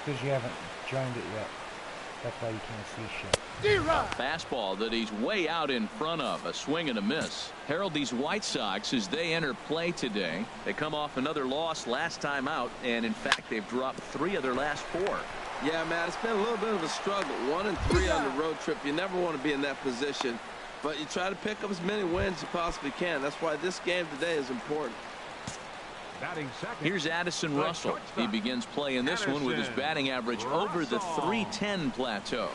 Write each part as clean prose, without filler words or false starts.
because you haven't joined it yet. That's why you can't see shit. A fastball that he's way out in front of. A swing and a miss. Harold, these White Sox, as they enter play today, they come off another loss last time out, and in fact they've dropped 3 of their last 4. Yeah, Matt, it's been a little bit of a struggle. 1-3 on the road trip. You never want to be in that position, but you try to pick up as many wins as you possibly can. That's why this game today is important. Here's Addison Russell. He begins play in this one with his batting average over the .310 plateau.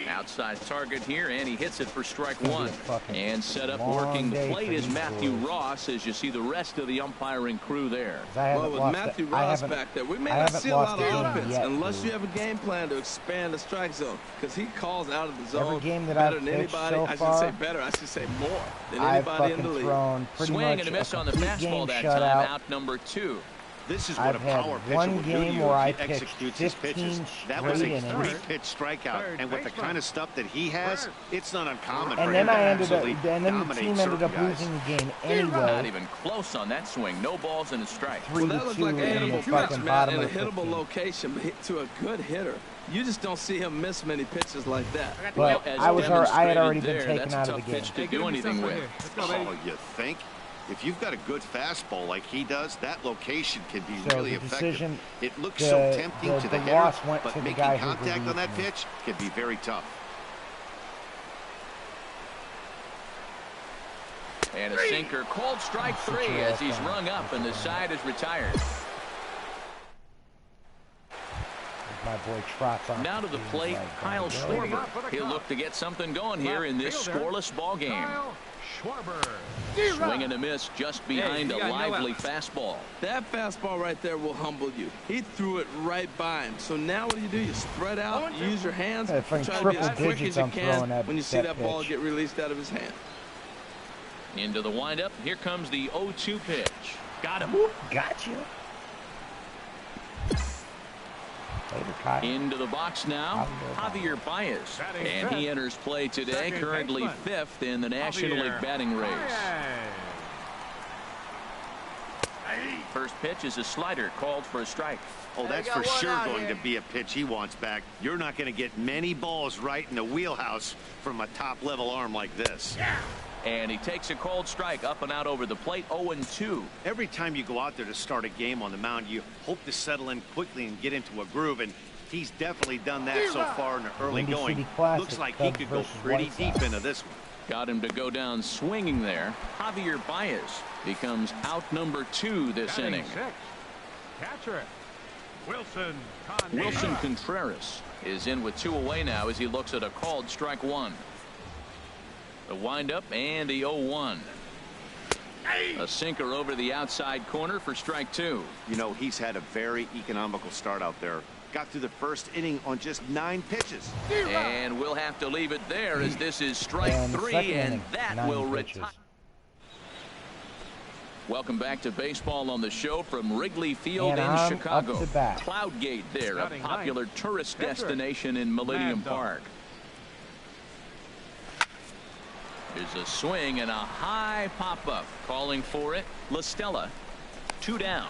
Outside target here, and he hits it for strike 1. And set up working the plate is Matthew Ross, as you see the rest of the umpiring crew there. Well, with Matthew Ross back there, we may not see a lot of offense unless you have a game plan to expand the strike zone, because he calls out of the zone better than anybody. I should say better. I should say more than anybody in the league. Swing and a miss on the fastball that time. Out number 2. This is what a power pitcher will do to you if he executes his pitches. That was a 3-pitch strikeout, and with the kind of stuff that he has, it's not uncommon for him to absolutely dominate. The team ended up losing the game anyway. Not even close on that swing. No balls and a strike. Well, that looks like a hittable pitch, man, in a hittable location, but to a good hitter. You just don't see him miss many pitches like that. But I had already been taken out of the game. Pitch to do anything with. Oh, you think? If you've got a good fastball like he does, that location can be really effective. It looks so tempting to the hitter, but making contact on that pitch can be very tough. And a sinker, called strike 3 as he's rung up and the side is retired. My boy trots on. Now to the plate, Kyle Schwarber. He'll look to get something going here in this scoreless ball game. Swing and a miss just behind a lively fastball. That fastball right there will humble you. He threw it right by him. So now what do? You spread out, use your hands, and try to be as quick as you can when you see that ball get released out of his hand. Into the windup. Here comes the 0-2 pitch. Got him. Gotcha. Into the box now, Javier Baez, and he enters play today, currently 5th in the National League batting race. First pitch is a slider, called for a strike. Oh, that's for sure going to be a pitch he wants back. You're not going to get many balls right in the wheelhouse from a top-level arm like this. And he takes a cold strike up and out over the plate, 0-2. Every time you go out there to start a game on the mound, you hope to settle in quickly and get into a groove, and he's definitely done that so far in the early going. Looks like he could go pretty deep into this one. Got him to go down swinging there. Javier Baez becomes out number 2 this inning. Catcher Wilson Contreras is in with 2 away now as he looks at a called strike 1. The windup and the 0-1. A sinker over the outside corner for strike 2. You know, he's had a very economical start out there. Got through the first inning on just 9 pitches. And we'll have to leave it there as this is strike 3, and that will retire. Welcome back to baseball on the show from Wrigley Field in Chicago. Cloudgate there, a popular tourist destination in Millennium Park. There's a swing and a high pop-up. Calling for it, La Stella. 2 down.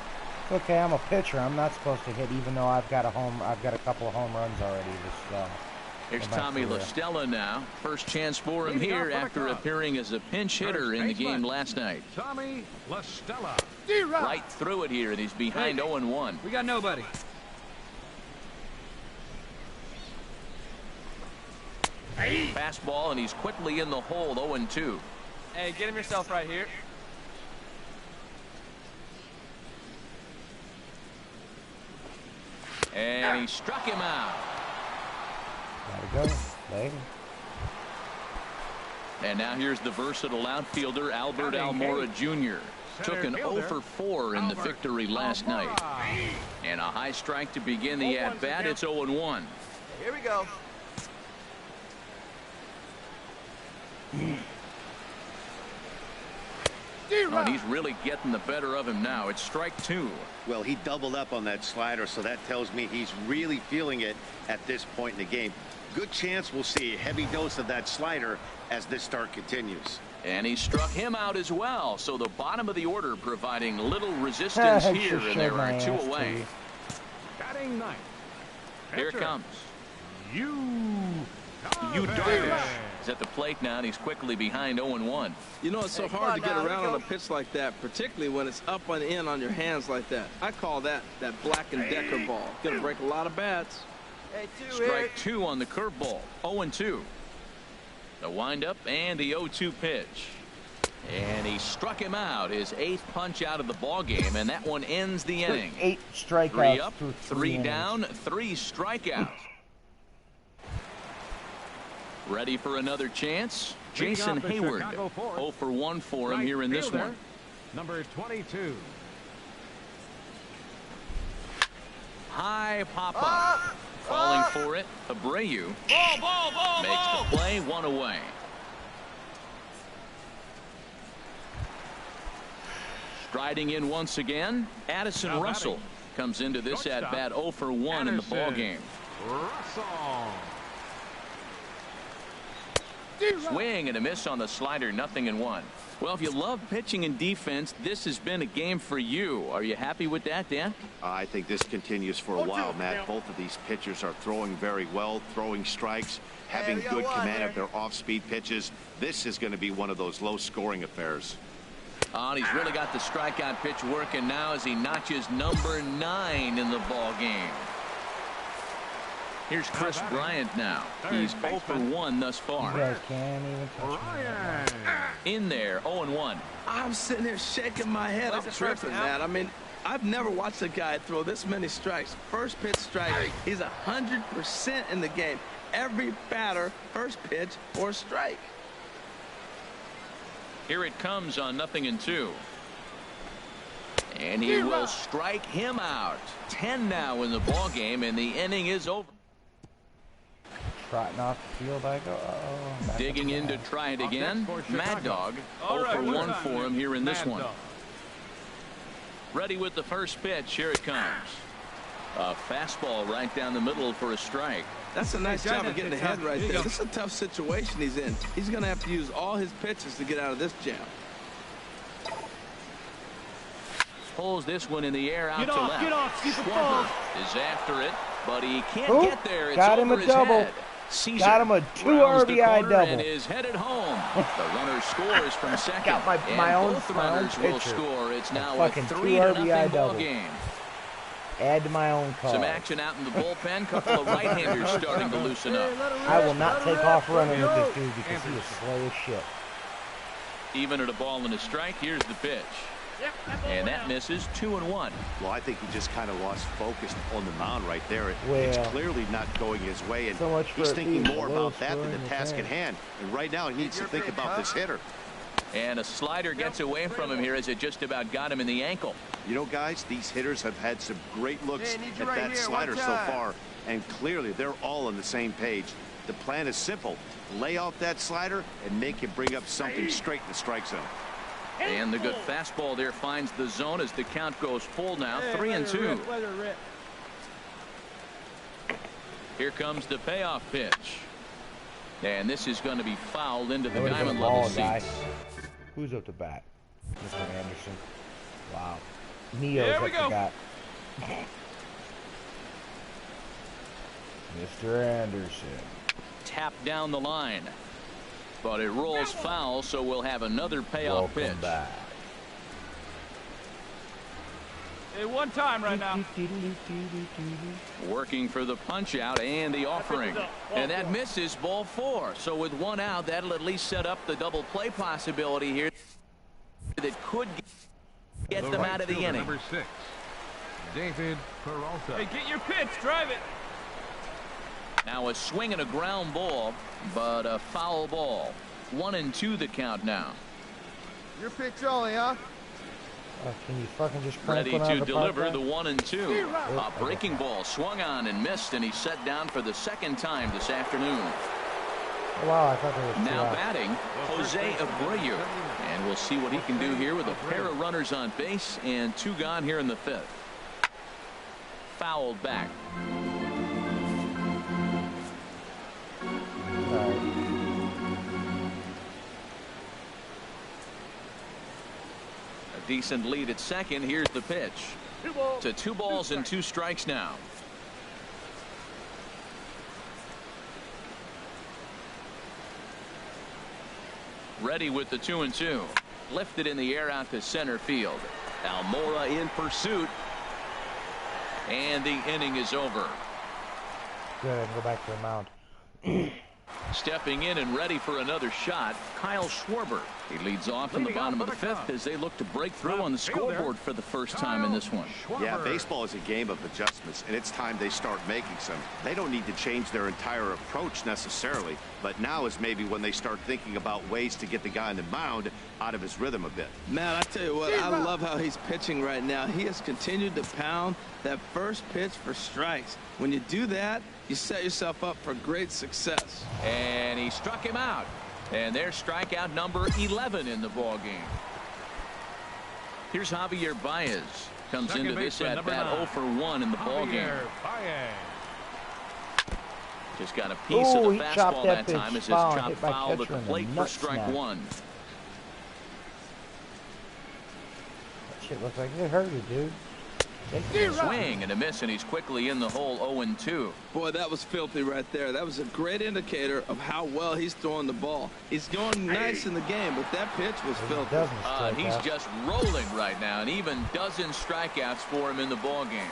Okay, I'm a pitcher. I'm not supposed to hit, even though I've got a couple of home runs already. Here's Tommy La Stella now. First chance for him here after appearing as a pinch hitter in the game last night. Tommy La Stella. Right through it here, and he's behind 0-1. We got nobody. Fastball, and he's quickly in the hole, 0-2. Hey, get him yourself right here. And he struck him out. Gotta go, baby. And now here's the versatile outfielder, Albert Almora Jr. Took an 0-for-4 in the victory last night. And a high strike to begin the at-bat. It's 0-1. Here we go. Oh, he's really getting the better of him now. It's strike 2. Well, he doubled up on that slider, so that tells me he's really feeling it at this point in the game. Good chance we'll see a heavy dose of that slider as this start continues. And he struck him out as well. So the bottom of the order providing little resistance here, and there are 2 away. Batting 9th, Here it comes. You Darvish is at the plate now, and he's quickly behind 0-1. You know, it's so hard to get around on a pitch like that, particularly when it's up and in on your hands like that. I call that Black & Decker ball. Going to break a lot of bats. Strike 2 on the curveball. 0-2. The windup and the 0-2 pitch. And he struck him out, his 8th punch out of the ball game, and that one ends the inning. 8 strikeouts. 3 up, 3 down, 3 strikeouts. Ready for another chance? Jason Hayward. 0 for 1 for him here in this one. Number 22. High pop-up. Falling for it. Abreu makes the play, 1 away. Striding in once again, Addison Russell comes into this at-bat 0 for 1 in the ball game. Swing and a miss on the slider, 0-1. Well, if you love pitching and defense, this has been a game for you. Are you happy with that, Dan? I think this continues for a while, Matt. Both of these pitchers are throwing very well, throwing strikes, having good command of their off-speed pitches. This is going to be one of those low-scoring affairs. Oh, and he's really got the strikeout pitch working now as he notches number 9 in the ball game. Here's Chris Bryant now. He's 0 for 1 thus far. You guys can't even touch me. In there, 0-1. I'm sitting here shaking my head. I'm tripping, man. I mean, I've never watched a guy throw this many strikes. First pitch strike. He's 100% in the game. Every batter, first pitch or strike. Here it comes on 0-2. And he will strike him out. 10 now in the ball game, and the inning is over. Trotting off the field, I go. Digging in to try it again. Mad Dog 0 for 1 for him here in this one. Ready with the first pitch. Here it comes. A fastball right down the middle for a strike. That's a nice job of getting ahead right there. This is a tough situation he's in. He's going to have to use all his pitches to get out of this jam. Pulls this one in the air out to left. Schwarber is after it, but he can't get there. It's got him over a his double. head. Caesar got him a 2 RBI double. And is headed home. The runner scores from second. Got my own runners will pitcher. Score. It's now a 3-0 RBI ball game. Add to my own call. Some action out in the bullpen. Couple of right-handers starting to loosen up. I will not take off running with this dude because he is slow as shit. Even at a ball and a strike, here's the pitch. And that misses, 2-1. Well, I think he just kind of lost focus on the mound right there. It's clearly not going his way, and he's thinking more about that than the task at hand. And right now he needs to think about this hitter. And a slider gets away from him here as it just about got him in the ankle. You know, guys, these hitters have had some great looks at that slider so far, and clearly they're all on the same page. The plan is simple. Lay off that slider and make him bring up something straight in the strike zone. And the good fastball there finds the zone as the count goes full now, 3-2. Here comes the payoff pitch. And this is going to be fouled into the diamond level seats. Who's up to bat? Mr. Anderson. Wow. Neo's up to bat. Mr. Anderson. Tap down the line. But it rolls foul, so we'll have another payoff pitch. Back. Hey, one time right now. Working for the punch out and the offering. And that misses, ball 4. So with 1 out, that'll at least set up the double play possibility here that could get them out of the inning. Number 6, David Peralta. Hey, get your pitch, drive it. Now a swing and a ground ball, but a foul ball. 1-2 the count now. Your pitch only, huh? Can you fucking just crank ready one out to of the deliver park, the 1-2. A breaking ball swung on and missed, and he's set down for the 2nd time this afternoon. Oh, wow, I thought there was now batting, Jose Abreu, and we'll see what he can do here with a pair of runners on base and 2 gone here in the 5th. Fouled back. A decent lead at second. Here's the pitch. To 2 balls and 2 strikes now. Ready with the 2-2. Lifted in the air out to center field. Almora in pursuit. And the inning is over. Good, go back to the mound. Stepping in and ready for another shot, Kyle Schwarber. He leads off in the bottom of the fifth as they look to break through on the scoreboard for the first time in this one. Yeah, baseball is a game of adjustments, and it's time they start making some. They don't need to change their entire approach necessarily, but now is maybe when they start thinking about ways to get the guy on the mound out of his rhythm a bit. Man, I tell you what, I love how he's pitching right now. He has continued to pound that first pitch for strikes. When you do that, you set yourself up for great success. And he struck him out. And there's strikeout number 11 in the ball game. Here's Javier Baez. Comes into this at bat 0 for 1 in the ball game. Just got a piece of the fastball that time as it's chopped foul at the plate for strike 1. That shit looks like it hurt you, dude. Swing and a miss, and he's quickly in the hole 0-2. Boy, that was filthy right there. That was a great indicator of how well he's throwing the ball. He's going nice in the game, but that pitch was filthy. He's just rolling right now, and even dozen strikeouts for him in the ball game.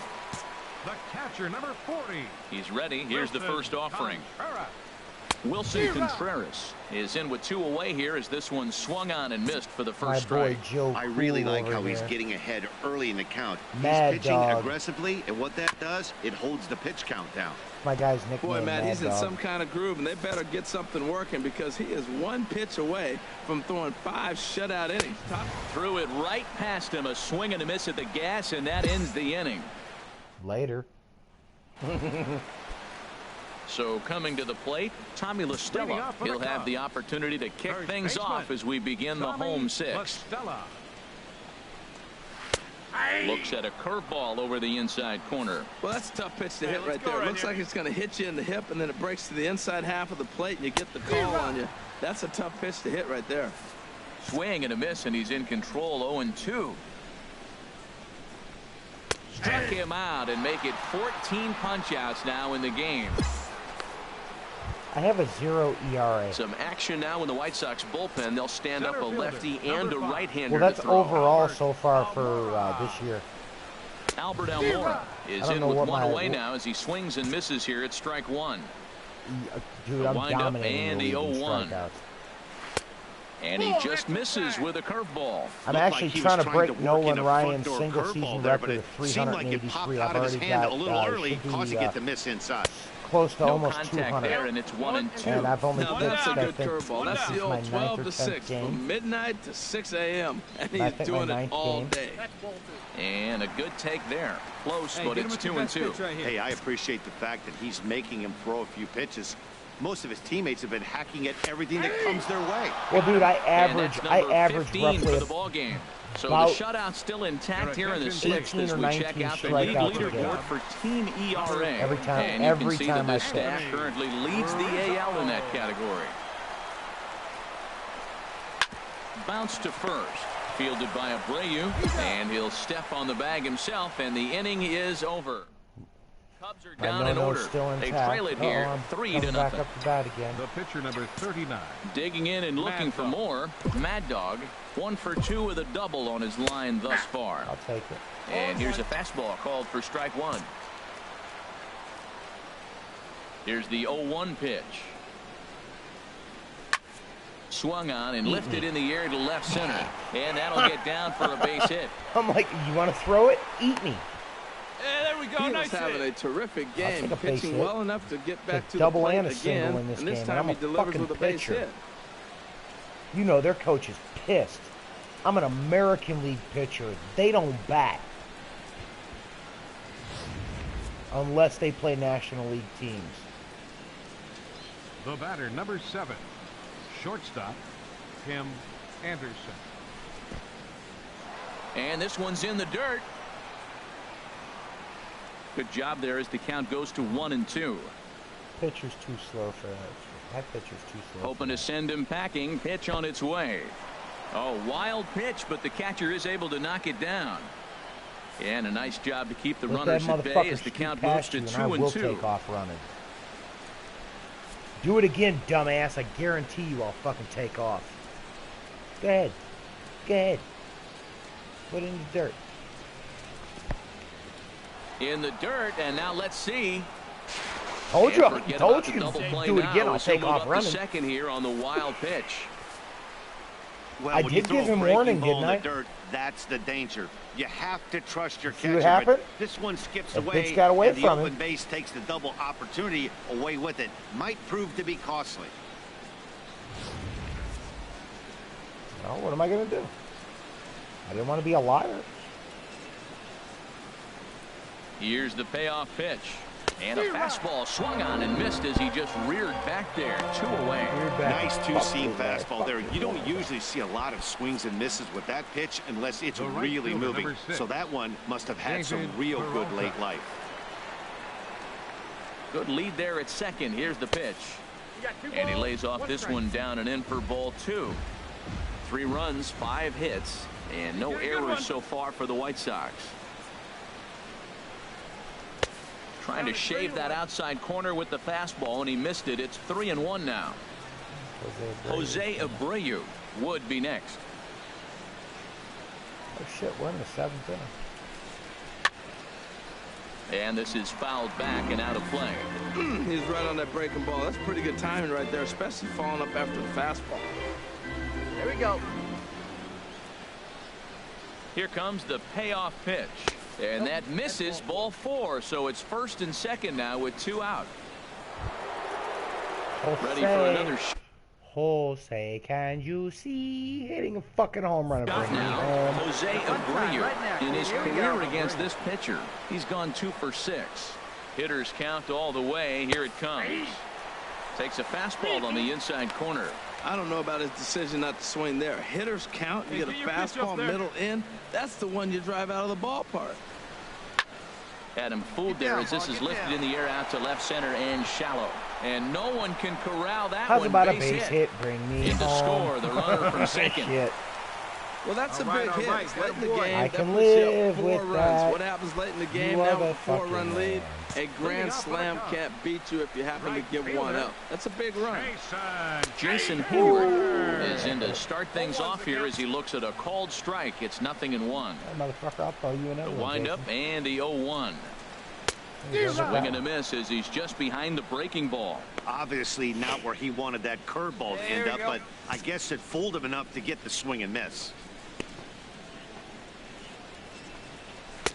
The catcher, number 40. He's ready. Here's the first offering. Wilson Contreras is in with 2 away here as this one swung on and missed for the first strike. I really like how he's getting ahead early in the count. He's pitching aggressively, and what that does, it holds the pitch count down. My guy's nickname. Boy, Matt, he's in some kind of groove, and they better get something working because he is 1 pitch away from throwing 5 shutout innings. Threw it right past him, a swing and a miss at the gas, and that ends the inning. Later. So coming to the plate, Tommy La Stella. He'll have the opportunity to kick things off as we begin the home 6. Looks at a curveball over the inside corner. Well, that's a tough pitch to hit right there. It looks like it's going to hit you in the hip, and then it breaks to the inside half of the plate, and you get the call on you. That's a tough pitch to hit right there. Swing and a miss, and he's in control 0-2. Struck him out and make it 14 punch-outs now in the game. I have a 0 ERA. Some action now in the White Sox bullpen. They'll stand up a lefty and a right-hander. Well, that's overall so far for this year. Albert Almora is in with 1 away now as he swings and misses here at strike 1. Dude, I'm dominating and the 0-1. And he just misses with a curveball. I'm actually trying to break Nolan Ryan's single-season record of 383. I've already got a little early, causing it to miss inside. Close to no almost contact 200. There, and it's 1-2. And I've only now pitched, that's a good I think, curveball. That's the old 12 to 6 from midnight to 6 a.m. and he's doing it all day. And a good take there. Close, but it's 2-2. Hey, I appreciate the fact that he's making him throw a few pitches. Most of his teammates have been hacking at everything that comes their way. Well, dude, I average roughly for the ball game. So the shutout's still intact here in the 6th as we check out the league leaderboard for team ERA. Every time, and you can see that this staff currently leads the AL in that category. Bounce to first. Fielded by Abreu, and he'll step on the bag himself, and the inning is over. Cubs are down in order. They trail it here 3-0. Back up to bat again. The pitcher number 39. Digging in and looking for more. Mad Dog 1 for 2 with a double on his line thus far. I'll take it. And here's a fastball called for strike 1. Here's the 0-1 pitch. Swung on and lifted in the air to left center. And that'll get down for a base hit. I'm like, you want to throw it? Eat me. Hey, there we go. He Nice was having a terrific game, pitching hit. well enough to get back to the double plate and a again, single in this and this game, time and I'm he a delivers fucking with a base pitcher. hit. You know their coach is pissed. I'm an American League pitcher. They don't bat. Unless they play National League teams. The batter, number 7. Shortstop, Tim Anderson. And this one's in the dirt. Good job there as the count goes to 1-2. Pitcher's too slow for that. That pitcher's too slow. Hoping to send him packing. Pitch on its way. Oh, wild pitch, but the catcher is able to knock it down. And a nice job to keep the runners at bay as the count moves to 2-2. I will take off running. Do it again, dumbass. I guarantee you I'll fucking take off. Go ahead. Go ahead. Put it in the dirt. In the dirt, and now let's see. Told you. Told you. Do it again. I'll take off running. Second here on the wild pitch. Well, I did give him warning, didn't I? Dirt, that's the danger. You have to trust your catcher. See what happened? This one skips the away, pitch got away and the from open him. base takes the double opportunity away with it. Might prove to be costly. Well, what am I going to do? I didn't want to be a liar. Here's the payoff pitch. And a fastball swung on and missed as he just reared back there. 2 away. Nice two-seam fastball there. You don't usually see a lot of swings and misses with that pitch unless it's really moving. So that one must have had some real good late life. Good lead there at second. Here's the pitch. And he lays off this one down and in for ball 2. 3 runs, 5 hits, and no errors so far for the White Sox. Trying to shave that outside corner with the fastball, and he missed it. It's 3-1 now. Jose Abreu would be next. Oh shit, we're in the 7th inning. And this is fouled back and out of play. He's right on that breaking ball. That's pretty good timing right there, especially following up after the fastball. There we go. Here comes the payoff pitch. And that misses, ball 4, so it's 1st and 2nd now with 2 out. Ready for another shot. Jose, can you see? Hitting a fucking home run. Now, Jose Abreu in his career against this pitcher. He's gone 2 for 6. Hitters count all the way. Here it comes. Takes a fastball on the inside corner. I don't know about his decision not to swing there. Hitters count. You get a fastball middle in. That's the one you drive out of the ballpark. Had him fooled there as this is lifted in the air out to left center and shallow. And no one can corral that How's one. About a base hit? Bring me in to home. score the runner from second. Shit. Well, that's a big hit. Late in the game, I can live with 4 runs. that. What happens late in the game now with a 4-run lead? A grand slam can't beat you if you happen to give one up. That's a big run. Jason Hayward is in to start things off here as he looks at a called strike. It's 0-1. Motherfucker, I'll throw you another The wind up and the 0-1. Swing and a miss as he's just behind the breaking ball. Obviously not where he wanted that curveball to end up, but I guess it fooled him enough to get the swing and miss.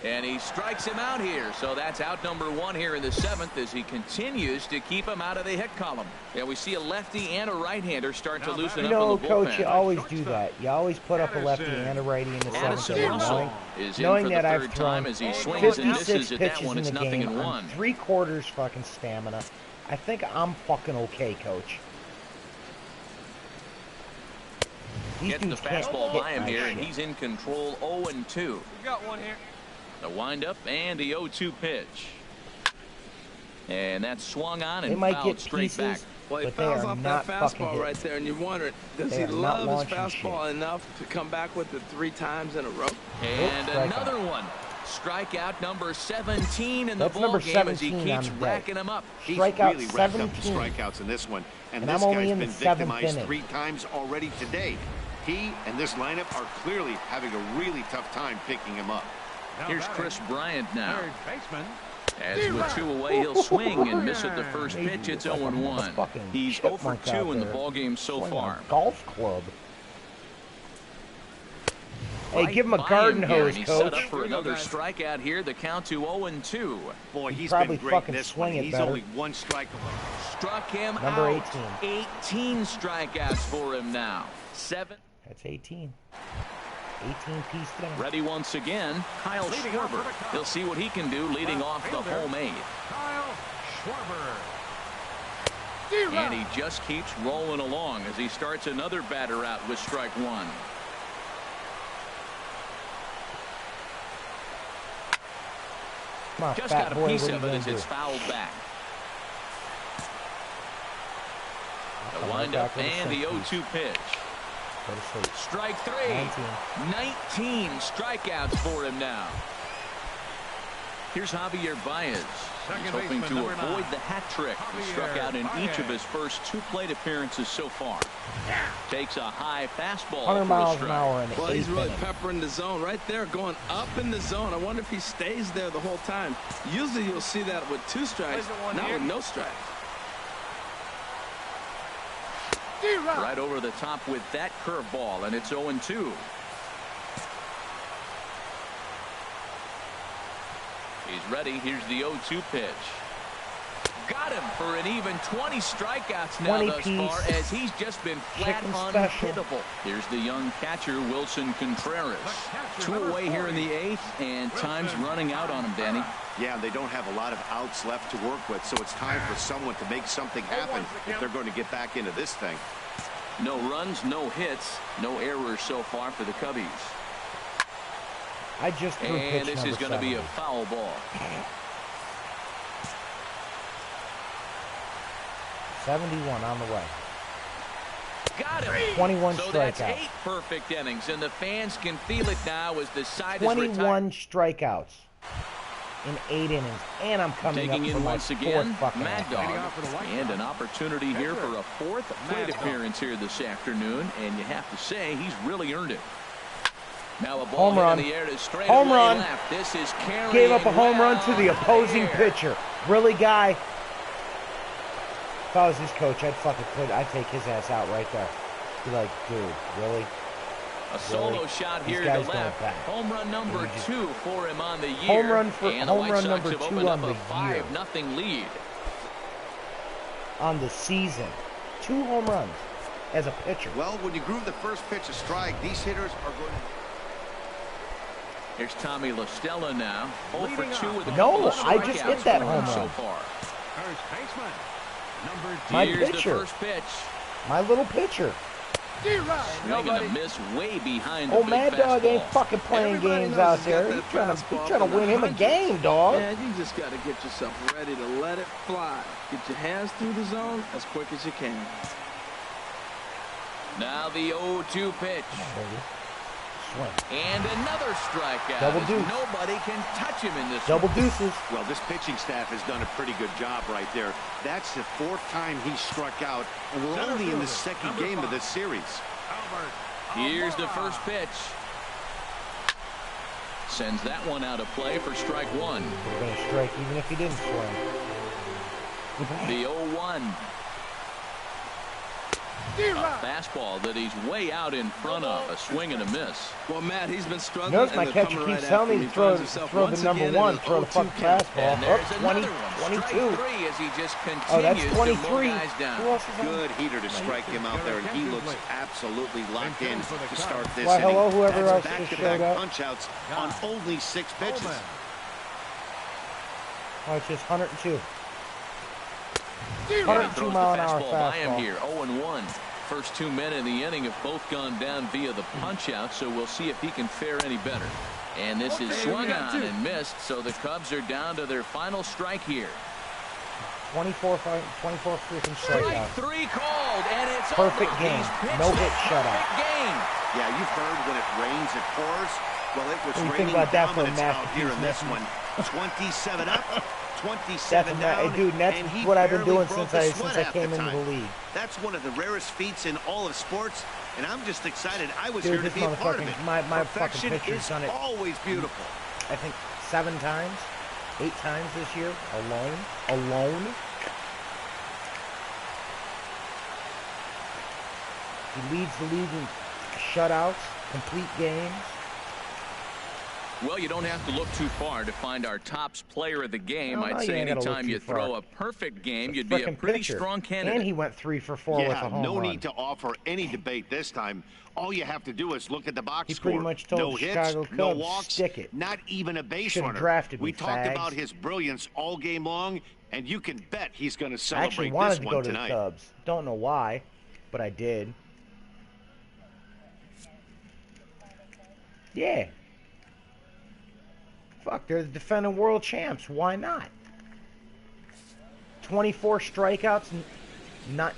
And he strikes him out here. So that's out number 1 here in the 7th as he continues to keep him out of the hit column. And we see a lefty and a right-hander start to loosen up in the bullpen. Coach, you always do that. You always put up a lefty and a righty in the 7th inning. Knowing that I've thrown 56 pitches in the game on 3/4 fucking stamina. I think I'm fucking okay, Coach. Getting the fastball by him here, and he's in control. 0-2. We got one here. The windup and the 0-2 pitch. And that's swung on and fouled straight back. Well, he fouls off that fastball right there, and you wonder, does he love his fastball enough to come back with it 3 times in a row? And another one. Strikeout number 17 in the ball game as he keeps racking them up. He's really racked up the strikeouts in this one. And this guy's been victimized 3 times already today. He and this lineup are clearly having a really tough time picking him up. Here's Chris Bryant now. As with 2 away, he'll swing and miss at the first pitch. It's 0-1. He's 0 for 2 in the ballgame so far. Golf club. Hey, give him a garden hose, Coach. Coach. Set up for another strikeout here. The count to 0-2. Boy, he's been great in this one. He's only 1 strike away. Struck him Number out. 18. 18 strikeouts for him now. 7. That's 18. 18-piece thing. Ready once again, Kyle Schwarber. He'll see what he can do leading off the homemade. Kyle Schwarber. And he just keeps rolling along as he starts another batter out with strike 1. On, just got a piece of it as it's fouled back. The windup and the 0-2 pitch. Strike 3. 19 strikeouts for him now. Here's Javier Baez. He's hoping to avoid the hat trick. He struck out in each of his first 2 plate appearances so far. Takes a high fastball. 100 miles an hour in the Well, he's really peppering the zone right there, going up in the zone. I wonder if he stays there the whole time. Usually you'll see that with 2 strikes, not with no strikes. Right over the top with that curveball, and it's 0-2. He's ready. Here's the 0-2 pitch. Got him for an even 20 strikeouts now thus far, as he's just been flat unhittable. Here's the young catcher, Wilson Contreras. 2 away here in the 8th, and time's running out on him, Danny. Yeah, they don't have a lot of outs left to work with, so it's time for someone to make something happen if they're going to get back into this thing. No runs, no hits, no errors so far for the Cubbies. I just threw and this is going to be a foul ball. 71 on the way. Got him. 21 so strikeouts. That's 8 perfect innings, and the fans can feel it now as the side is 21 strikeouts in 8 innings, and I'm coming taking up for in my once again, 4th Mad Dog, and an opportunity here for a 4th plate appearance here this afternoon, and you have to say he's really earned it. Now a ball home run. in the air to straight home run. Left. This is gave up a home run to the opposing pitcher. Really, guy? If I was his coach, I'd take his ass out right there. Be like, dude, really? A solo shot here to left. Home run number 2 for him on the year. Home run for and home run number 2 on the year. year. 5-0 lead. On the season. 2 home runs as a pitcher. Well, when you groove the first pitch a strike, these hitters are going to... Here's Tommy La Stella now. 0 for 2 with a No, I just hit that home run. So far. First baseman, number 2. My Here's pitcher. the first pitch. My little pitcher. Swinging a miss way behind the big Mad Dog fastball. ain't fucking playing games out there. He's trying to win him a game, dog. Man, you just got to get yourself ready to let it fly. Get your hands through the zone as quick as you can. Now the 0-2 pitch. Swing. And another strikeout. Double deuce. Nobody can touch him in this Double one. deuces. Well, this pitching staff has done a pretty good job right there. That's the 4th time he struck out, and we're only in the 2nd game of this series. Here's the first pitch. Sends that one out of play for strike 1. We're going to strike even if he didn't swing. The 0-1. A fastball that he's way out in front of. A swing and a miss. Well, Matt, he's been struggling. Notice my catcher keeps telling me to throw the number 1, throw the fucking fastball. Up 20, 22. As he just Oh, that's continues 23. to mow guys down. Who else is on? Good heater to strike him out there, and he looks absolutely locked in to start this Why, inning. hello, whoever That's else just back-to-back showed up. punch-outs on only 6 pitches. Oh, it's just 102. He 102 throws mile the an hour fastball by him fastball. here. 0-1. First 2 men in the inning have both gone down via the punch-out, so we'll see if he can fare any better. And this is swung on and missed, so the Cubs are down to their final strike here. 24 freaking Strike strikeouts. 3 called, and it's Perfect over. game. He's pitched No a hit shutout. perfect game. Yeah, you've heard when it rains, it pours. Well, it was What do you think raining about that for a dominance out here in masterpiece, this one. 27 up, 27 That's down, dude, that's and he what I've been barely doing broke since a I sweat came half into time. the league. That's one of the rarest feats in all of sports, and I'm just excited I was Dude, here to this be a part of it. motherfucking, my fucking Perfection pitcher's is done it, always beautiful. I think 7 times, 8 times this year, alone. He leads the league in shutouts, complete games. Well, you don't have to look too far to find our tops player of the game. No, I'd you say ain't gotta look anytime too you far. throw a perfect game, you'd be a Frickin' pretty pitcher. strong candidate. And he went 3 for 4 with a home no run. need to offer any debate this time. All you have to do is look at the box He score. pretty much told no the hits, Chicago no Cubs, walks, stick it. not even a base Should've runner. drafted me, We talked fags. about his brilliance all game long, and you can bet he's going to I actually celebrate wanted this to one go to tonight. the Cubs. Don't know why, but I did. Yeah. Fuck, they're the defending world champs. Why not? 24 strikeouts, not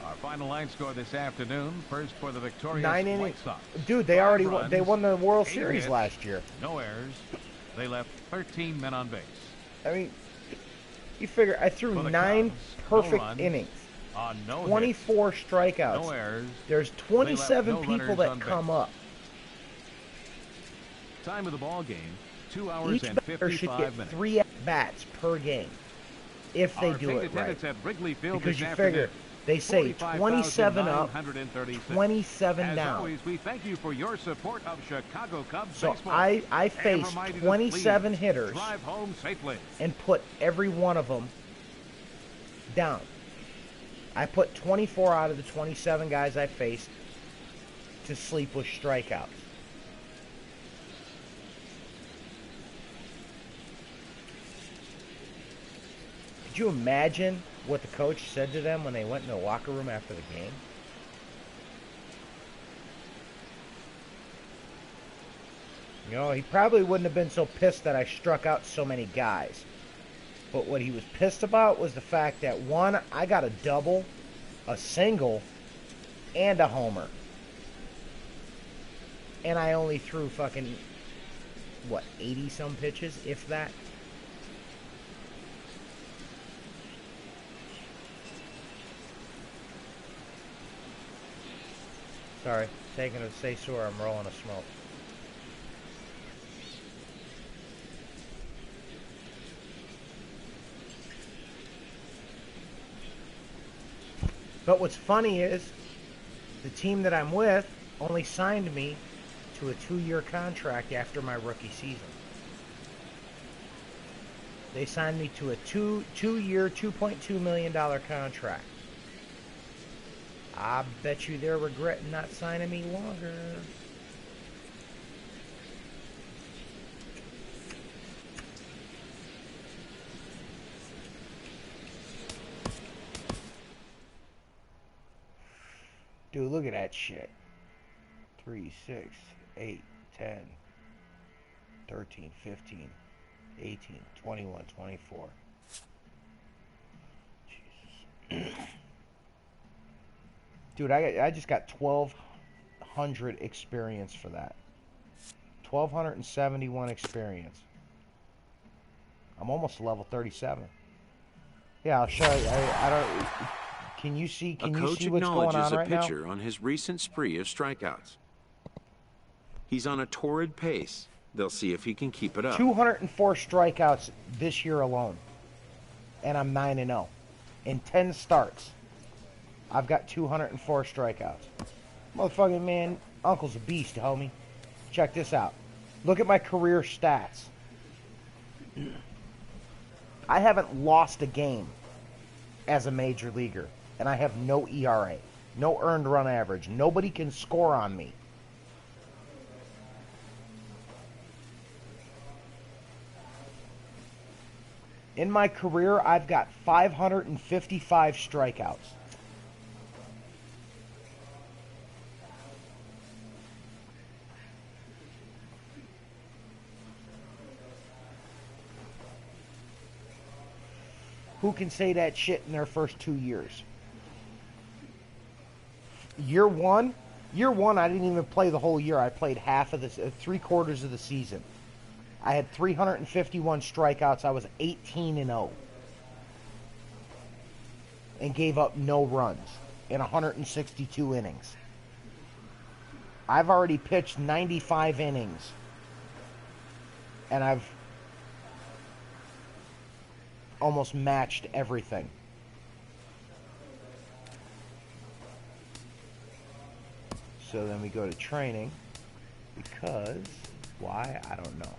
Our final line score this afternoon. First for the victorious 9 White innings. Sox. Dude, they already runs, they won the World 8 Series hits, last year. No errors. They left 13 men on base. I mean, You figure I threw 9 perfect innings, 24 strikeouts. No errors. There's 27 people that come up. Time of the ball game, 2 hours Each and batter should 55 get minutes. 3 at-bats per game if they do it right. Because you figure they say 27 up, 27 down. As always, we thank you for your support of Chicago Cubs so baseball. I faced 27 hitters drive home safely and put every one of them down. I put 24 out of the 27 guys I faced to sleep with strikeouts. Could you imagine what the coach said to them when they went in the locker room after the game? You know, he probably wouldn't have been so pissed that I struck out so many guys. But what he was pissed about was the fact that, one, I got a double, a single, and a homer. And I only threw fucking, what, 80-some pitches, if that? Sorry, taking a say-so, I'm rolling a smoke. But what's funny is, the team that I'm with only signed me to a 2-year contract after my rookie season. They signed me to a two-year, $2.2 million contract. I bet you they're regretting not signing me longer. Dude, look at that shit. 3, 6, 8, 10, 13, 15, 18, 21, 24. Jesus. Dude, I just got 1,200 experience for that. 1,271 experience. I'm almost level 37. Yeah, I'll show you. I don't... Can you see? Can you see what's going on right now? A pitcher on his recent spree of strikeouts. He's on a torrid pace. They'll see if he can keep it up. 204 strikeouts this year alone, and I'm 9-0 in 10 starts. I've got 204 strikeouts. Motherfucking man, Uncle's a beast, homie. Check this out. Look at my career stats. I haven't lost a game as a major leaguer. And I have no ERA, no earned run average. Nobody can score on me. In my career, I've got 555 strikeouts. Who can say that shit in their first 2 years? Year one, I didn't even play the whole year. I played half of the 3/4 of the season. I had 351 strikeouts. I was 18-0, and gave up no runs in 162 innings. I've already pitched 95 innings, and I've almost matched everything. So then we go to training, because why? I don't know.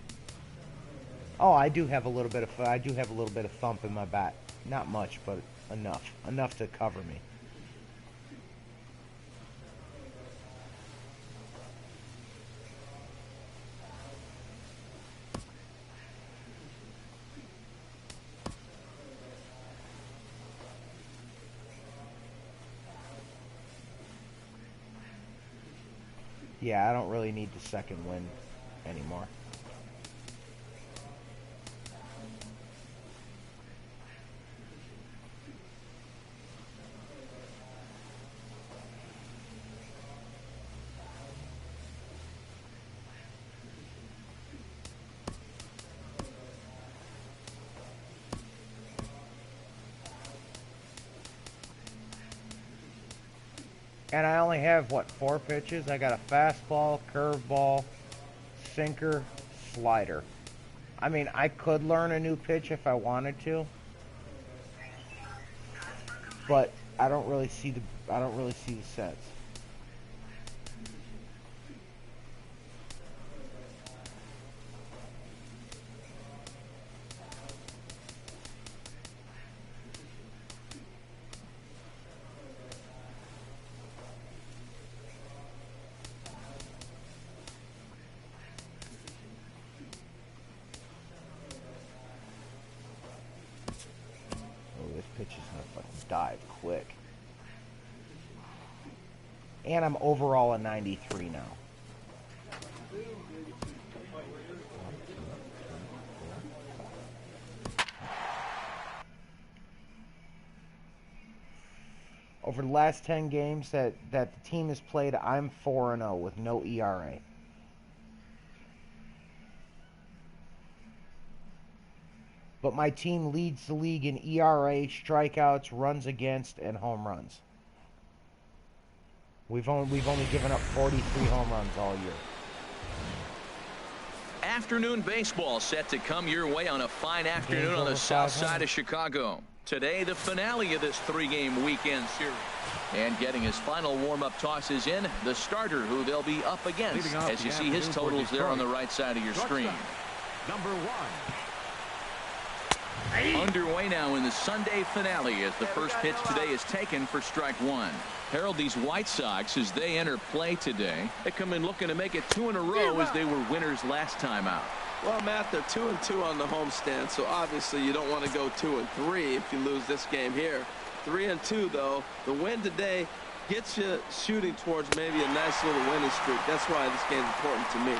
Oh, I do have a little bit of thump in my bat. Not much, but enough to cover me. Yeah, I don't really need the second win anymore. And I only have, what, 4 pitches? I got a fastball, curveball, sinker, slider. I mean, I could learn a new pitch if I wanted to. But I don't really see the sets. Dive quick. And I'm overall a 93 now. Over the last 10 games that the team has played, I'm 4-0 with no ERA. But my team leads the league in ERA, strikeouts, runs against, and home runs. We've only given up 43 home runs all year. Afternoon baseball set to come your way on a fine afternoon on the south side of Chicago. Today, the finale of this 3-game weekend series. And getting his final warm-up tosses in, the starter who they'll be up against, as you see his totals there on the right side of your screen. Number 1. Underway now in the Sunday finale as the first pitch today is taken for strike 1. Harold, these White Sox, as they enter play today, they come in looking to make it 2 in a row as they were winners last time out. Well, Matt, they're 2-2 on the homestand, so obviously you don't want to go 2-3 if you lose this game here. 3-2, though. The win today gets you shooting towards maybe a nice little winning streak. That's why this game's important to me.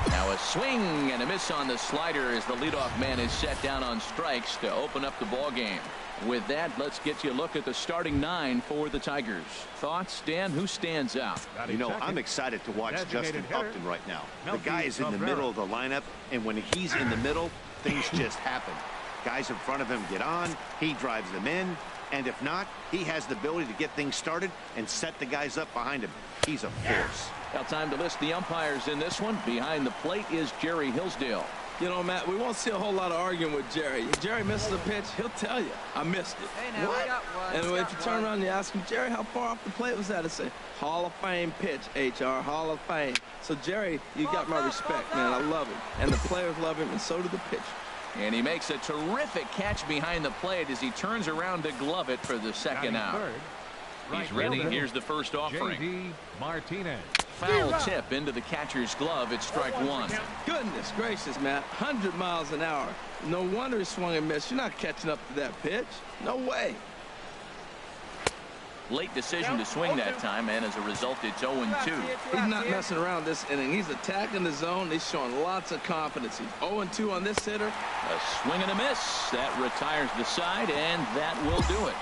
Now a swing and a miss on the slider as the leadoff man is set down on strikes to open up the ball game. With that, let's get you a look at the starting 9 for the Tigers. Thoughts, Dan? Who stands out? You know, I'm excited to watch Justin Upton right now. The guy is in the middle of the lineup, and when he's in the middle, things just happen. Guys in front of him get on, he drives them in, and if not, he has the ability to get things started and set the guys up behind him. He's a force. Now time to list the umpires in this one. Behind the plate is Jerry Hillsdale. You know, Matt, we won't see a whole lot of arguing with Jerry. If Jerry misses a pitch, he'll tell you, I missed it. Hey, now, what? I got one. And if you turn around and you ask him, Jerry, how far off the plate was that? It'll say, Hall of Fame pitch, HR, Hall of Fame. So, Jerry, you got my respect, man. I love him. And the players love him, and so do the pitchers. And he makes a terrific catch behind the plate as he turns around to glove it for the second out. He's ready. Here's the first offering. J.D. Martinez. Foul tip into the catcher's glove. It's strike 1. Goodness gracious, Matt. 100 miles an hour. No wonder he swung and missed. You're not catching up to that pitch. No way. Late decision to swing that time, and as a result, it's 0-2. He's not messing around this inning. He's attacking the zone. He's showing lots of confidence. He's 0-2 on this hitter. A swing and a miss. That retires the side, and that will do it.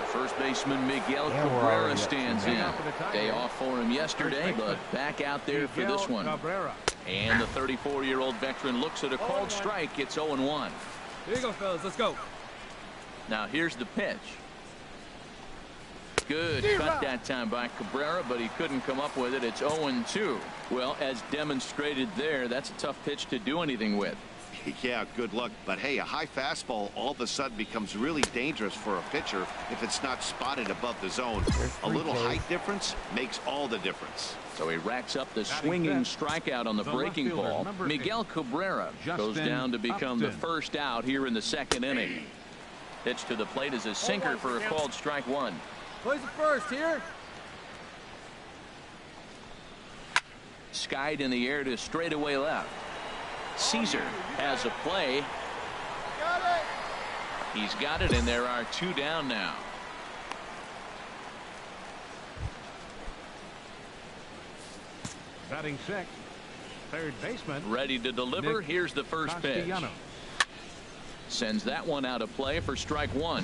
First baseman Miguel Cabrera stands in. Day off for him yesterday, but back out there for this one. And the 34-year-old veteran looks at a called strike. It's 0-1. Here you go, fellas. Let's go. Now here's the pitch. Good cut that time by Cabrera, but he couldn't come up with it. It's 0-2. Well, as demonstrated there, that's a tough pitch to do anything with. Yeah, good luck. But hey, a high fastball all of a sudden becomes really dangerous for a pitcher if it's not spotted above the zone. A little height difference makes all the difference. So he racks up the swinging strikeout on the breaking ball. Miguel Cabrera goes down to become the first out here in the second inning. Pitch to the plate is a sinker for a called strike 1. Plays the first here. Skied in the air to straightaway left. Caesar has a play. He's got it, and there are 2 down now. Batting sixth, third baseman. Ready to deliver. Here's the first pitch. Sends that one out of play for strike 1.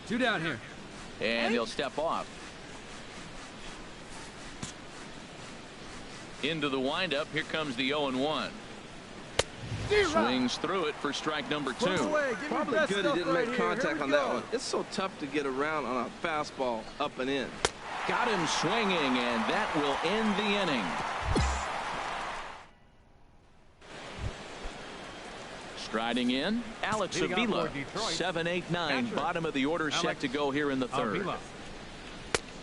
2 down here. And he'll step off. Into the windup. Here comes the 0-1. Swings through it for strike number 2. Probably good he didn't make contact on that one. It's so tough to get around on a fastball up and in. Got him swinging, and that will end the inning. Striding in, Alex Avila, 7-8-9, bottom of the order, set to go here in the third.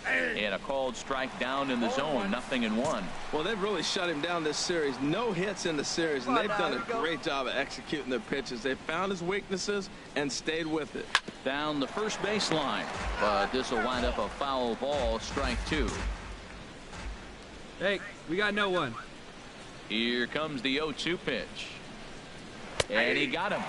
And a called strike down in the zone, 0-1. Well, they've really shut him down this series. No hits in the series, and they've done a great job of executing their pitches. They found his weaknesses and stayed with it. Down the first baseline, but this will wind up a foul ball, strike 2. Hey, we got no one. Here comes the 0-2 pitch. And he got him.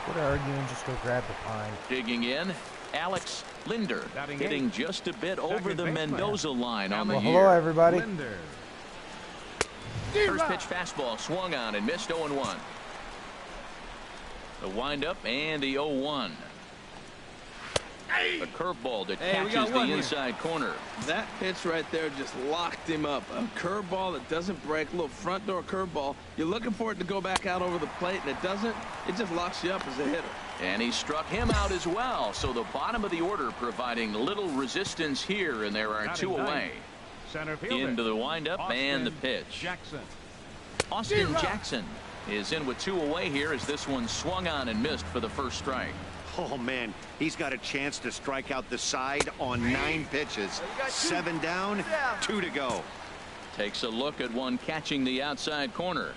What are arguing? Just go grab the pine. Digging in, Alex Linder, hitting just a bit over the Mendoza line on the year. Hello, everybody. First pitch fastball swung on and missed, 0-1. The windup and the 0-1. A curveball that catches the inside corner. That pitch right there just locked him up. A curveball that doesn't break, a little front door curveball. You're looking for it to go back out over the plate, and it doesn't. It just locks you up as a hitter. And he struck him out as well. So the bottom of the order providing little resistance here, and there are 2 away. Into the windup and the pitch. Austin Jackson is in with 2 away here as this one swung on and missed for the first strike. Oh, man, he's got a chance to strike out the side on 9 pitches. 7 down, 2 to go. Takes a look at one catching the outside corner.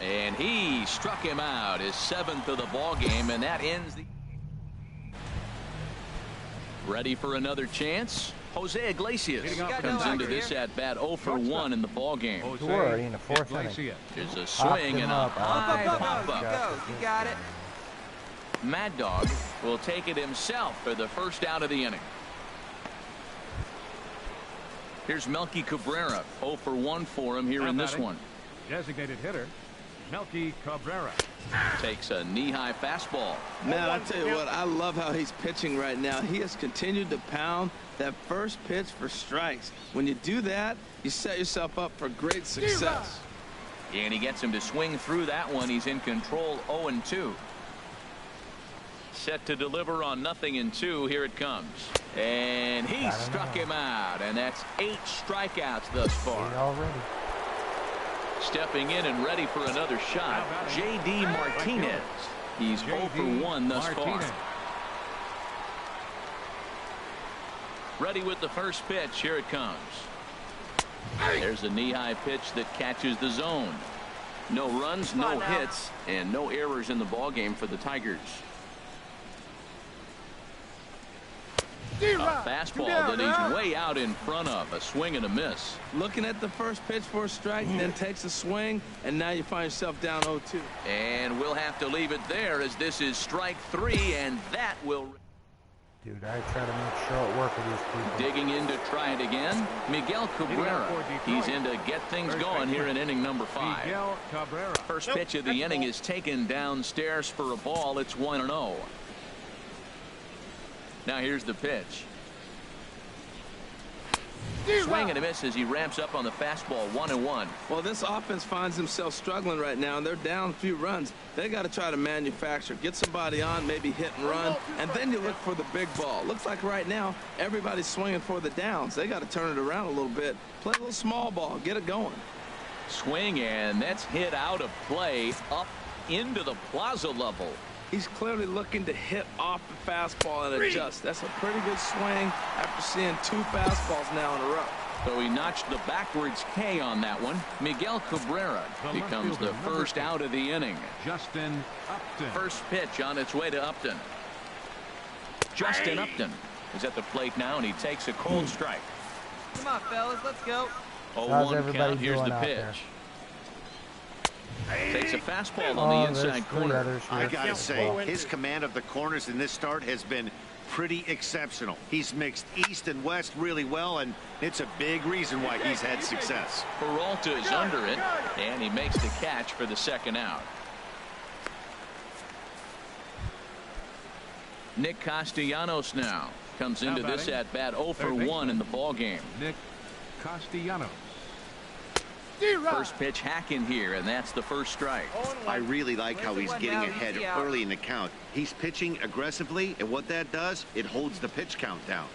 And he struck him out, his 7th of the ball game, and that ends the... Ready for another chance? Jose Iglesias comes into this at bat 0 for 1 in the ball game. We're already in the 4th inning. There's a swing and a high pop up. You got it. Mad Dog will take it himself for the first out of the inning. Here's Melky Cabrera, 0 for 1 for him here in this one. Designated hitter, Melky Cabrera. Takes a knee-high fastball. Man, I tell you what, I love how he's pitching right now. He has continued to pound that first pitch for strikes. When you do that, you set yourself up for great success. And he gets him to swing through that one. He's in control, 0-2. Set to deliver on 0-2. Here it comes. And he struck him out. And that's 8 strikeouts thus far. Already. Stepping in and ready for another shot, J.D. Martinez. He's 0 for 1 thus far. Ready with the first pitch. Here it comes. There's a knee-high pitch that catches the zone. No runs, no hits, and no errors in the ballgame for the Tigers. A fastball that he's way out in front of. A swing and a miss. Looking at the first pitch for a strike, then takes a swing, and now you find yourself down 0-2. And we'll have to leave it there as this is strike 3, and that will... Dude, I try to make sure it works with these people. Digging in to try it again, Miguel Cabrera. He's in to get things going here in inning number 5. First pitch of the inning is taken downstairs for a ball. It's 1-0. Now here's the pitch. Swing and a miss as he ramps up on the fastball, 1-1. Well, this offense finds themselves struggling right now, and they're down a few runs. They got to try to manufacture, get somebody on, maybe hit and run, and then you look for the big ball. Looks like right now everybody's swinging for the downs. They got to turn it around a little bit, play a little small ball, get it going. Swing, and that's hit out of play up into the plaza level. He's clearly looking to hit off the fastball and adjust. That's a pretty good swing after seeing 2 fastballs now in a row. So he notched the backwards K on that one. Miguel Cabrera becomes the first out of the inning. Justin Upton. First pitch on its way to Upton. Justin Upton is at the plate now, and he takes a cold strike. Come on, fellas, let's go. 0-1 count. Here's the pitch. Takes a fastball on the inside corner. I gotta say, his command of the corners in this start has been pretty exceptional. He's mixed east and west really well, and it's a big reason why he's had success. Peralta is under it, and he makes the catch for the second out. Nick Castellanos now comes into this at bat 0 for 1 in the ball game. Nick Castellanos. First pitch hacking here, and that's the first strike. I really like how he's getting ahead early in the count. He's pitching aggressively, and what that does, it holds the pitch count down.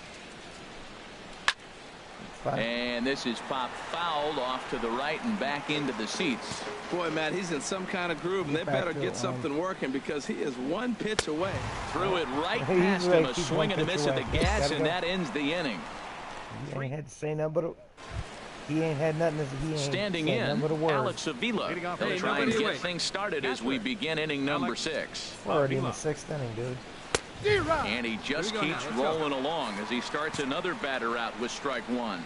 And this is popped fouled off to the right and back into the seats. Boy, Matt, he's in some kind of groove, and they better get something working because he is one pitch away. Threw it right past him, a swing and a miss at the gas, and that ends the inning. He ain't had to say nothing but he ain't had nothing to he ain't standing in, Alex Avila. They'll try and get things started as we begin inning number 6. We're already in the 6th inning, dude. And he just keeps rolling along as he starts another batter out with strike 1.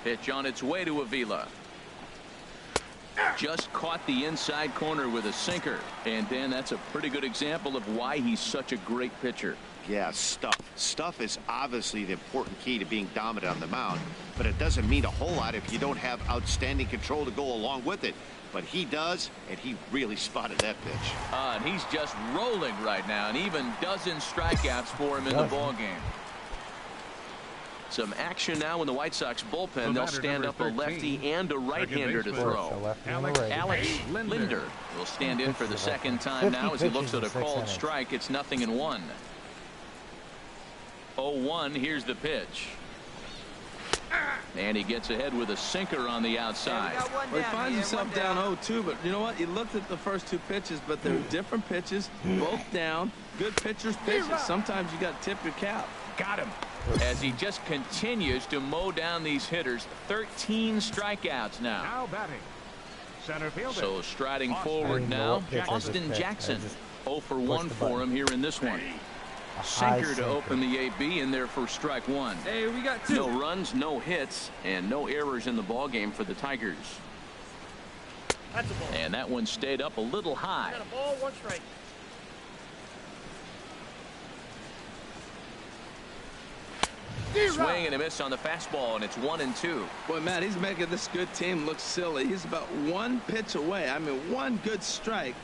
Pitch on its way to Avila. Just caught the inside corner with a sinker. And Dan, that's a pretty good example of why he's such a great pitcher. Yeah, stuff. Stuff is obviously the important key to being dominant on the mound, but it doesn't mean a whole lot if you don't have outstanding control to go along with it. But he does, and he really spotted that pitch. And he's just rolling right now, and even dozen strikeouts for him in the ballgame. Some action now in the White Sox bullpen. They'll stand up a lefty and a right-hander to throw. Alex Linder will stand in for the second time now as he looks at a called strike. It's 0-1. 0-1. Here's the pitch. And he gets ahead with a sinker on the outside. Well, he finds himself down 0-2, but you know what? He looked at the first 2 pitches, but they're different pitches, both down. Good pitchers pitches. Sometimes you got to tip your cap. Got him. As he just continues to mow down these hitters. 13 strikeouts now. Now batting. Center fielder. So striding forward now, Austin Jackson. 0 for 1 for him here in this one. Sinker to open the AB in there for strike 1. Hey, we got 2. No runs, no hits, and no errors in the ball game for the Tigers. That's a ball. And that one stayed up a little high. Got a ball, 1 strike. Swing and a miss on the fastball, and it's 1-2. Boy, Matt, he's making this good team look silly. He's about 1 pitch away. I mean, 1 good strike.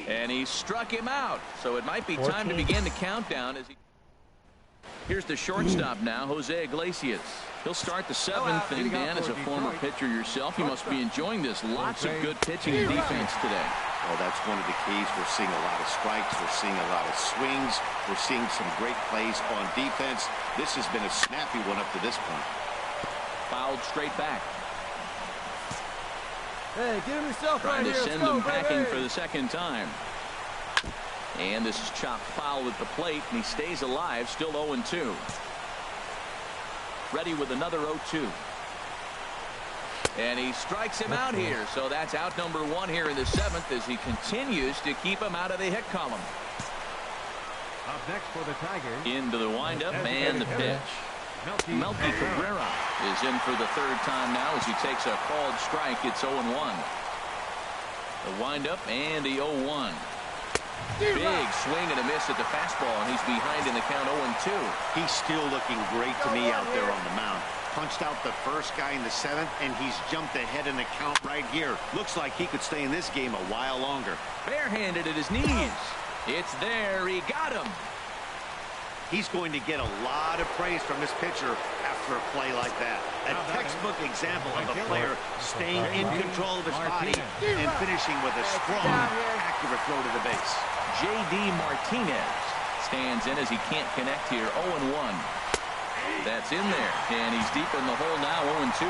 And he struck him out, so it might be time to begin the countdown. As he... Here's the shortstop now, Jose Iglesias. He'll start the 7th, and Dan, as a former pitcher yourself, you must be enjoying this. Lots of good pitching and defense today. Well, that's one of the keys. We're seeing a lot of strikes. We're seeing a lot of swings. We're seeing some great plays on defense. This has been a snappy one up to this point. Fouled straight back. Hey, get him yourself right here. Trying to send him packing for the second time. And this is chopped foul at the plate, and he stays alive, still 0-2. Ready with another 0-2. And he strikes him out here, so that's out number 1 here in the 7th as he continues to keep him out of the hit column. Up next for the Tigers. Into the windup and the pitch. Melky Cabrera is in for the 3rd time now as he takes a called strike. It's 0-1. The windup and the 0-1. Big swing and a miss at the fastball, and he's behind in the count 0-2. He's still looking great to me out there on the mound. Punched out the first guy in the 7th, and he's jumped ahead in the count right here. Looks like he could stay in this game a while longer. Barehanded at his knees. It's there. He got him. He's going to get a lot of praise from this pitcher after a play like that. A textbook example of a player staying in control of his body and finishing with a strong, accurate throw to the base. J.D. Martinez stands in as he can't connect here. 0-1. That's in there, and he's deep in the hole now. 0-2.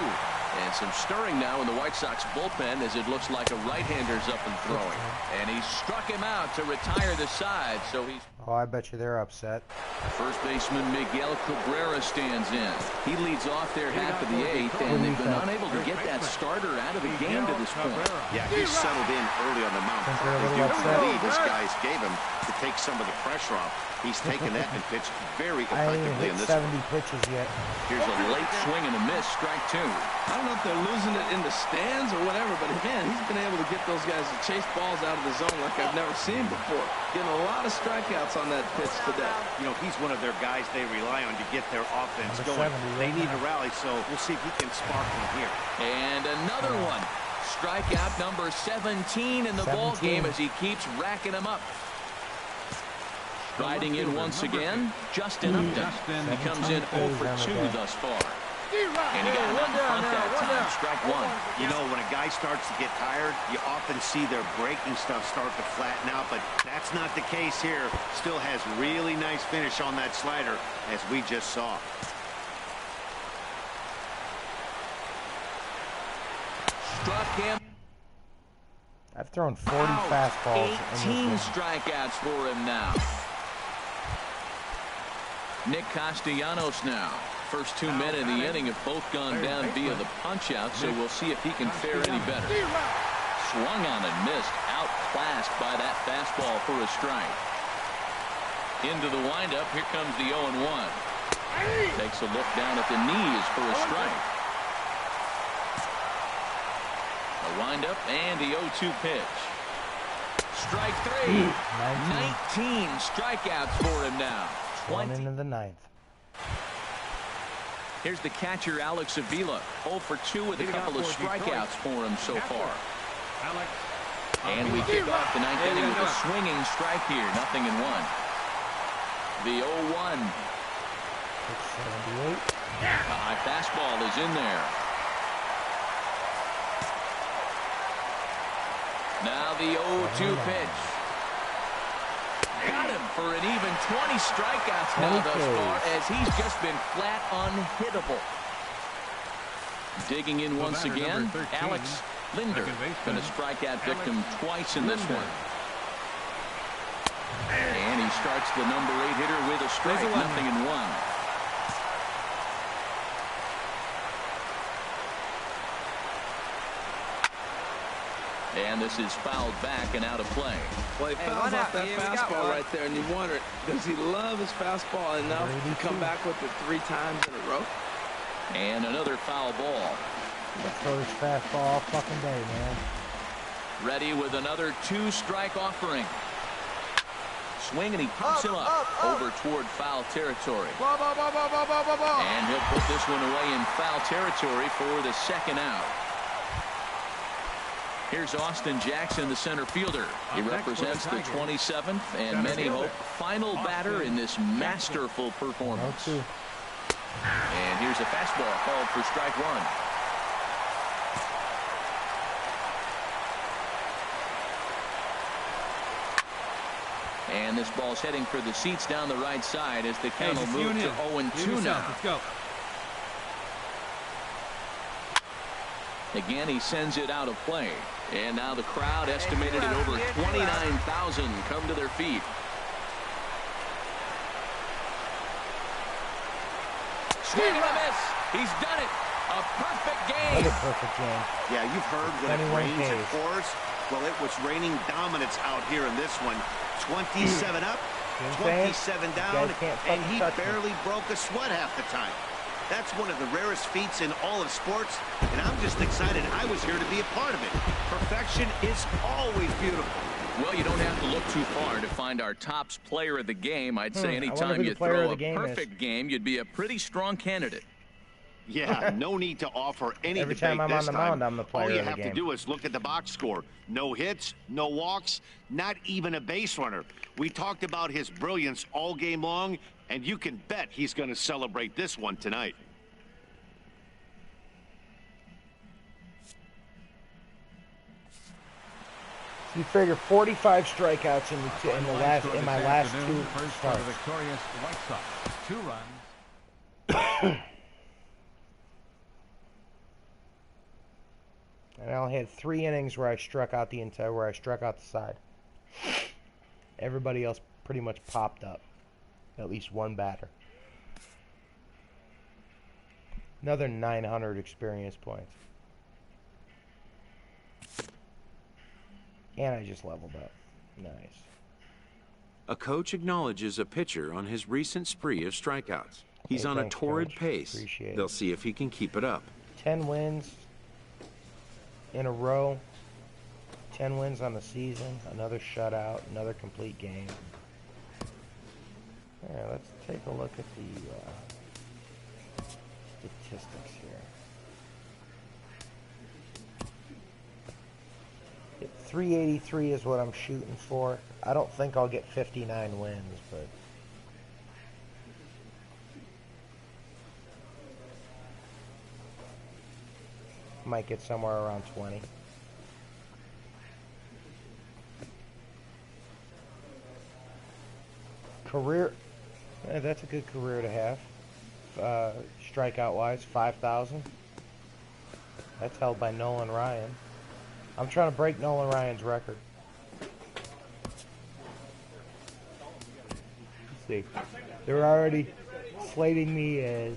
And some stirring now in the White Sox bullpen as it looks like a right-hander's up and throwing. And he struck him out to retire the side, so he's... Oh, I bet you they're upset. First baseman Miguel Cabrera stands in. He leads off their half of the 8th, and they've been unable to get that starter out of the game to this point. Yeah, he's settled in early on the mound. The lead this guy's gave him to take some of the pressure off. He's taken that and pitched very effectively in this 70 pitches yet. Here's a late swing and a miss, strike 2. I don't know if they're losing it in the stands or whatever, but man, he's been able to get those guys to chase balls out of the zone like I've never seen before. Getting a lot of strikeouts on that pitch today. You know, he's one of their guys they rely on to get their offense going. They need to rally, so we'll see if he can spark them here. And another one. Strikeout number 17 in the ball game as he keeps racking them up. Riding in once again, Justin Upton. He comes in 0 for 2 thus far. And he got him out in front that time. Strike one. You know, when a guy starts to get tired, you often see their breaking stuff start to flatten out, but that's not the case here. Still has really nice finish on that slider, as we just saw. Struck him. I've thrown 40 fastballs. 18 strikeouts for him now. Nick Castellanos now. First 2 men in the inning have both gone down via the punch-out, so we'll see if he can fare any better. Swung on and missed. Outclassed by that fastball for a strike. Into the windup. Here comes the 0-1. Takes a look down at the knees for a strike. A windup and the 0-2 pitch. Strike three. 19 strikeouts for him now. 20 into the ninth. Here's the catcher, Alex Avila. 0 for 2 with a couple of strikeouts for him so far. And we kick off the ninth inning with a swinging strike here. 0-1. The 0-1. 678. A high fastball is in there. Now the 0-2 pitch. Got him for an even 20 strikeouts now thus far, as he's just been flat unhittable. Digging in once again, Alex Linder. Going to strike out victim twice in this one. And he starts the number 8 hitter with a strike. 0-1. And this is fouled back and out of play. Well, he fouls off that fastball right there, and you wonder, does he love his fastball enough to come back with it 3 times in a row? And another foul ball. The first fastball all fucking day, man. Ready with another 2-strike offering. Swing, and he pops him up over toward foul territory. And he'll put this one away in foul territory for the second out. Here's Austin Jackson, the center fielder. He represents the 27th and many hope final batter in this masterful performance. And here's a fastball called for strike one. And this ball's heading for the seats down the right side as the count will move to 0-2 now. Let's go. Again, he sends it out of play. And now the crowd, estimated at over 29,000, come to their feet. Swing and a miss. He's done it. A perfect game. What a perfect game. Yeah, you've heard when it rains, it pours. Well, it was raining dominance out here in this one. 27 up, 27 down, and he barely broke a sweat half the time. That's one of the rarest feats in all of sports, and I'm just excited I was here to be a part of it. Perfection is always beautiful. Well, you don't have to look too far to find our tops player of the game. I'd say anytime you throw a perfect game, you'd be a pretty strong candidate. Yeah, no need to offer any Every debate time I'm on the mound, I'm the player of the game. All you have to do is look at the box score. No hits, no walks, not even a base runner. We talked about his brilliance all game long, and you can bet he's going to celebrate this one tonight. You figure 45 strikeouts in my last 2 starts. The victorious White Sox. 2 runs. And I only had 3 innings where I struck out the side. Everybody else pretty much popped up. At least one batter. Another 900 experience points. And I just leveled up. Nice. A coach acknowledges a pitcher on his recent spree of strikeouts. He's on a torrid pace. They'll see if he can keep it up. 10 wins in a row. 10 wins on the season. Another shutout. Another complete game. Yeah, let's take a look at the statistics here. 383 is what I'm shooting for. I don't think I'll get 59 wins, but Might get somewhere around 20. Career, that's a good career to have. Strikeout wise, 5,000. That's held by Nolan Ryan. I'm trying to break Nolan Ryan's record. Let's see. They're already slating me as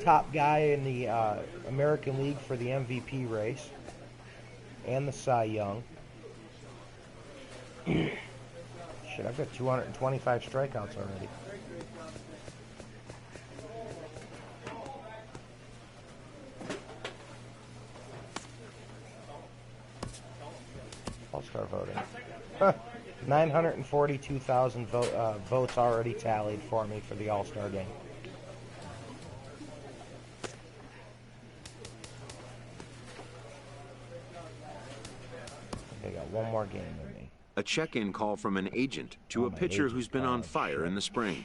top guy in the American League for the MVP race and the Cy Young. Shit, I've got 225 strikeouts already. All-Star voting. 942,000 votes already tallied for me for the All-Star game. They got one more game than me. A check-in call from an agent to a pitcher who's been on fire in the spring.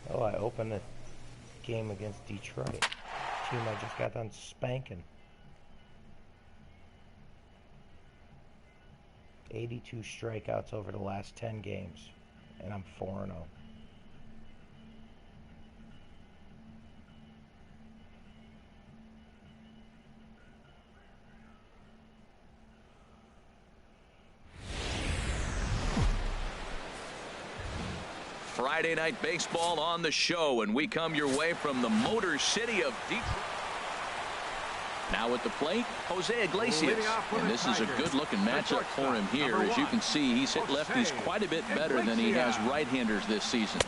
Oh, I opened a game against Detroit. Team I just got done spanking. 82 strikeouts over the last 10 games. And I'm 4-0. Friday Night Baseball on the show, and we come your way from the Motor City of Detroit. Now at the plate, Jose Iglesias, and this is a good-looking matchup for him here. As you can see, he's hit lefties quite a bit better than he has right-handers this season.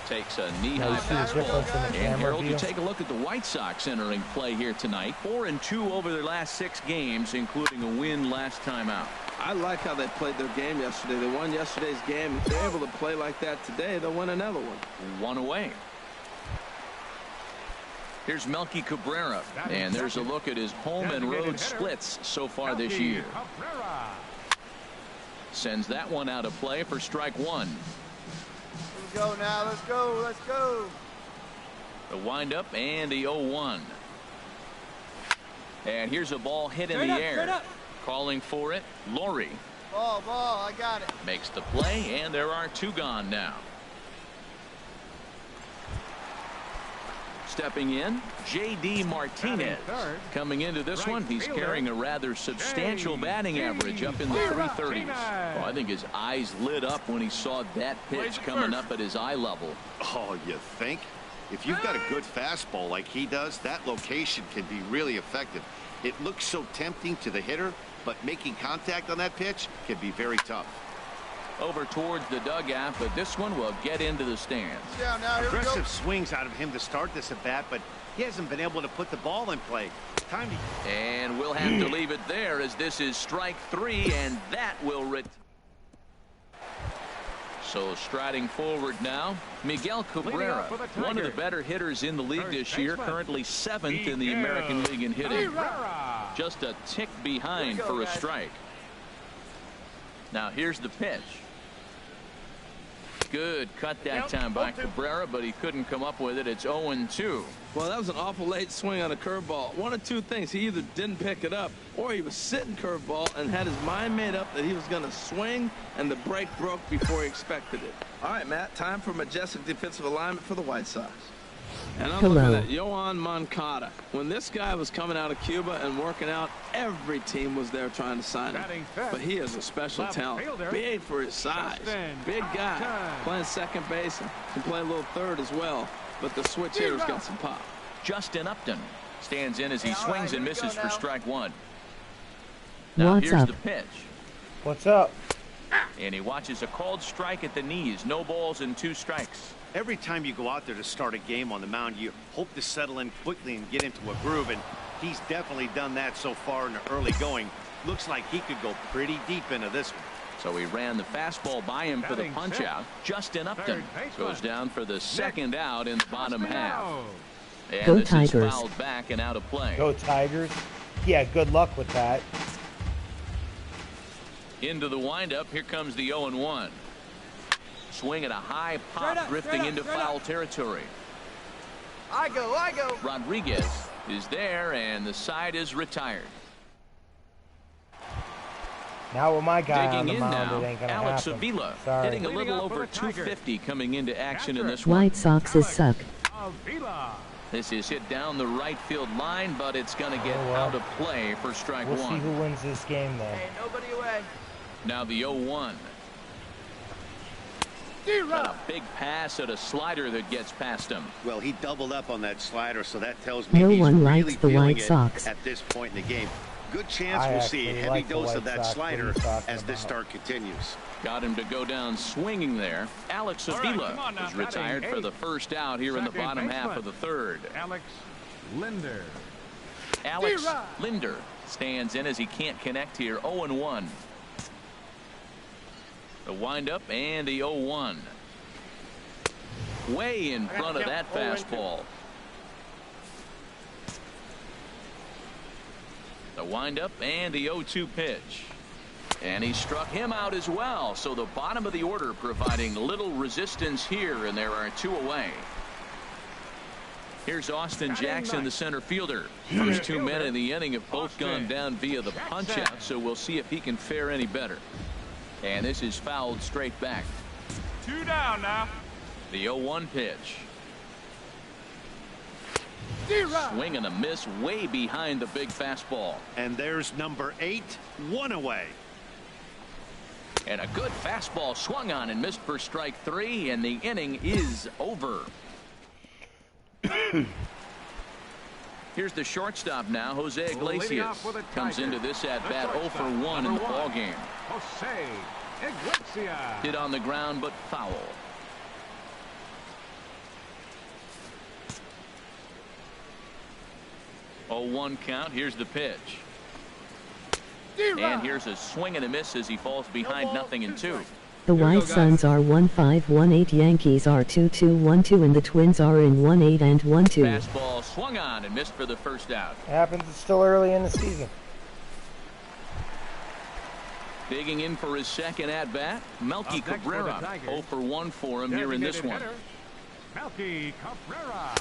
Takes a knee-high fastball. And Harold, you take a look at the White Sox entering play here tonight. 4-2 over their last 6 games, including a win last time out. I like how they played their game yesterday. They won yesterday's game. If they're able to play like that today, they'll win another one. One away. Here's Melky Cabrera, and there's a look at his home and road splits so far this year. Sends that one out of play for strike one. Let's go now. Let's go. Let's go. The windup and the 0-1. And here's a ball hit in the air. Calling for it, Laurie. Ball, I got it. Makes the play, and there are 2 gone now. Stepping in, J.D. Martinez. Coming into this one, he's carrying a rather substantial batting average up in the 330s. Oh, I think his eyes lit up when he saw that pitch coming up at his eye level. Oh, you think? If you've got a good fastball like he does, that location can be really effective. It looks so tempting to the hitter, but making contact on that pitch can be very tough. Over towards the dugout, but this one will get into the stands. Yeah, now here Aggressive swings out of him to start this at bat, but he hasn't been able to put the ball in play. Time to... And we'll have to leave it there, as this is strike 3, and that will So striding forward now, Miguel Cabrera, one of the better hitters in the league this year, currently 7th in the American League in hitting. Just a tick behind for a strike. Now here's the pitch. Good cut that time by Cabrera, but he couldn't come up with it. It's 0-2. Well, that was an awful late swing on a curveball. One of 2 things. He either didn't pick it up, or he was sitting curveball and had his mind made up that he was going to swing, and the break broke before he expected it. All right, Matt, time for majestic defensive alignment for the White Sox. And I'm looking at Yoan Moncada. When this guy was coming out of Cuba and working out, every team was there trying to sign him. But he is a special talent. Big for his size. Big guy. Playing second base and can play a little third as well. But the switch hitter's got some pop. Justin Upton stands in as he swings and misses for strike 1. Now here's the pitch. What's up? And he watches a called strike at the knees. No balls and 2 strikes. Every time you go out there to start a game on the mound, you hope to settle in quickly and get into a groove, and he's definitely done that so far in the early going. Looks like he could go pretty deep into this one. So he ran the fastball by him for the punch out. Justin Upton goes down for the second out in the bottom half. And Go this Tigers. is fouled back and out of play. Go Tigers. Yeah, good luck with that. Into the windup. Here comes the 0-1. Swing at a high pop, drifting into foul territory. I go. Rodriguez is there, and the side is retired. Now with my guy Digging on the in mound, now, it ain't gonna Alex happen. Avila, Sorry. hitting a little over 250 coming into action in this one. White Soxes suck. This is hit down the right field line, but it's going to get out of play for strike We'll one. see who wins this game then. Hey, nobody away. Now the 0-1. Got a big pass at a slider that gets past him. Well, he doubled up on that slider, so that tells me No he's one really likes the feeling White it Sox. at this point in the game. Good chance I we'll see a actually heavy like the dose White of that Sox. slider What are you talking as this about? start continues. Got him to go down swinging there. Alex Avila is retired for the first out here in the bottom half of the third. Alex Linder. Alex Linder stands in as he can't connect here. 0-1. The windup and the 0-1. Way in front of that fastball. The windup and the 0-2 pitch. And he struck him out as well. So the bottom of the order providing little resistance here, and there are two away. Here's Austin Jackson, the center fielder. First two men in the inning have both gone down via the punch out, so we'll see if he can fare any better. And this is fouled straight back. 2 down now. The 0-1 pitch. Swing and a miss way behind the big fastball. And there's number 8, 1 away. And a good fastball swung on and missed for strike 3, and the inning is over. Here's the shortstop now, Jose Iglesias. Comes into this at-bat 0 for 1 in the ballgame. Jose Iglesias. Hit on the ground, but foul. Oh, 1 count. Here's the pitch. And here's a swing and a miss as he falls behind 0-2. The White Sox are 1-5-1-8, Yankees are 2-2-1-2, and the Twins are in 1-8 and 1-2. Fastball swung on and missed for the first out. Happens, it's still early in the season. Digging in for his second at-bat, Melky Cabrera. 0 for 1 for him here in this one. Melky Cabrera.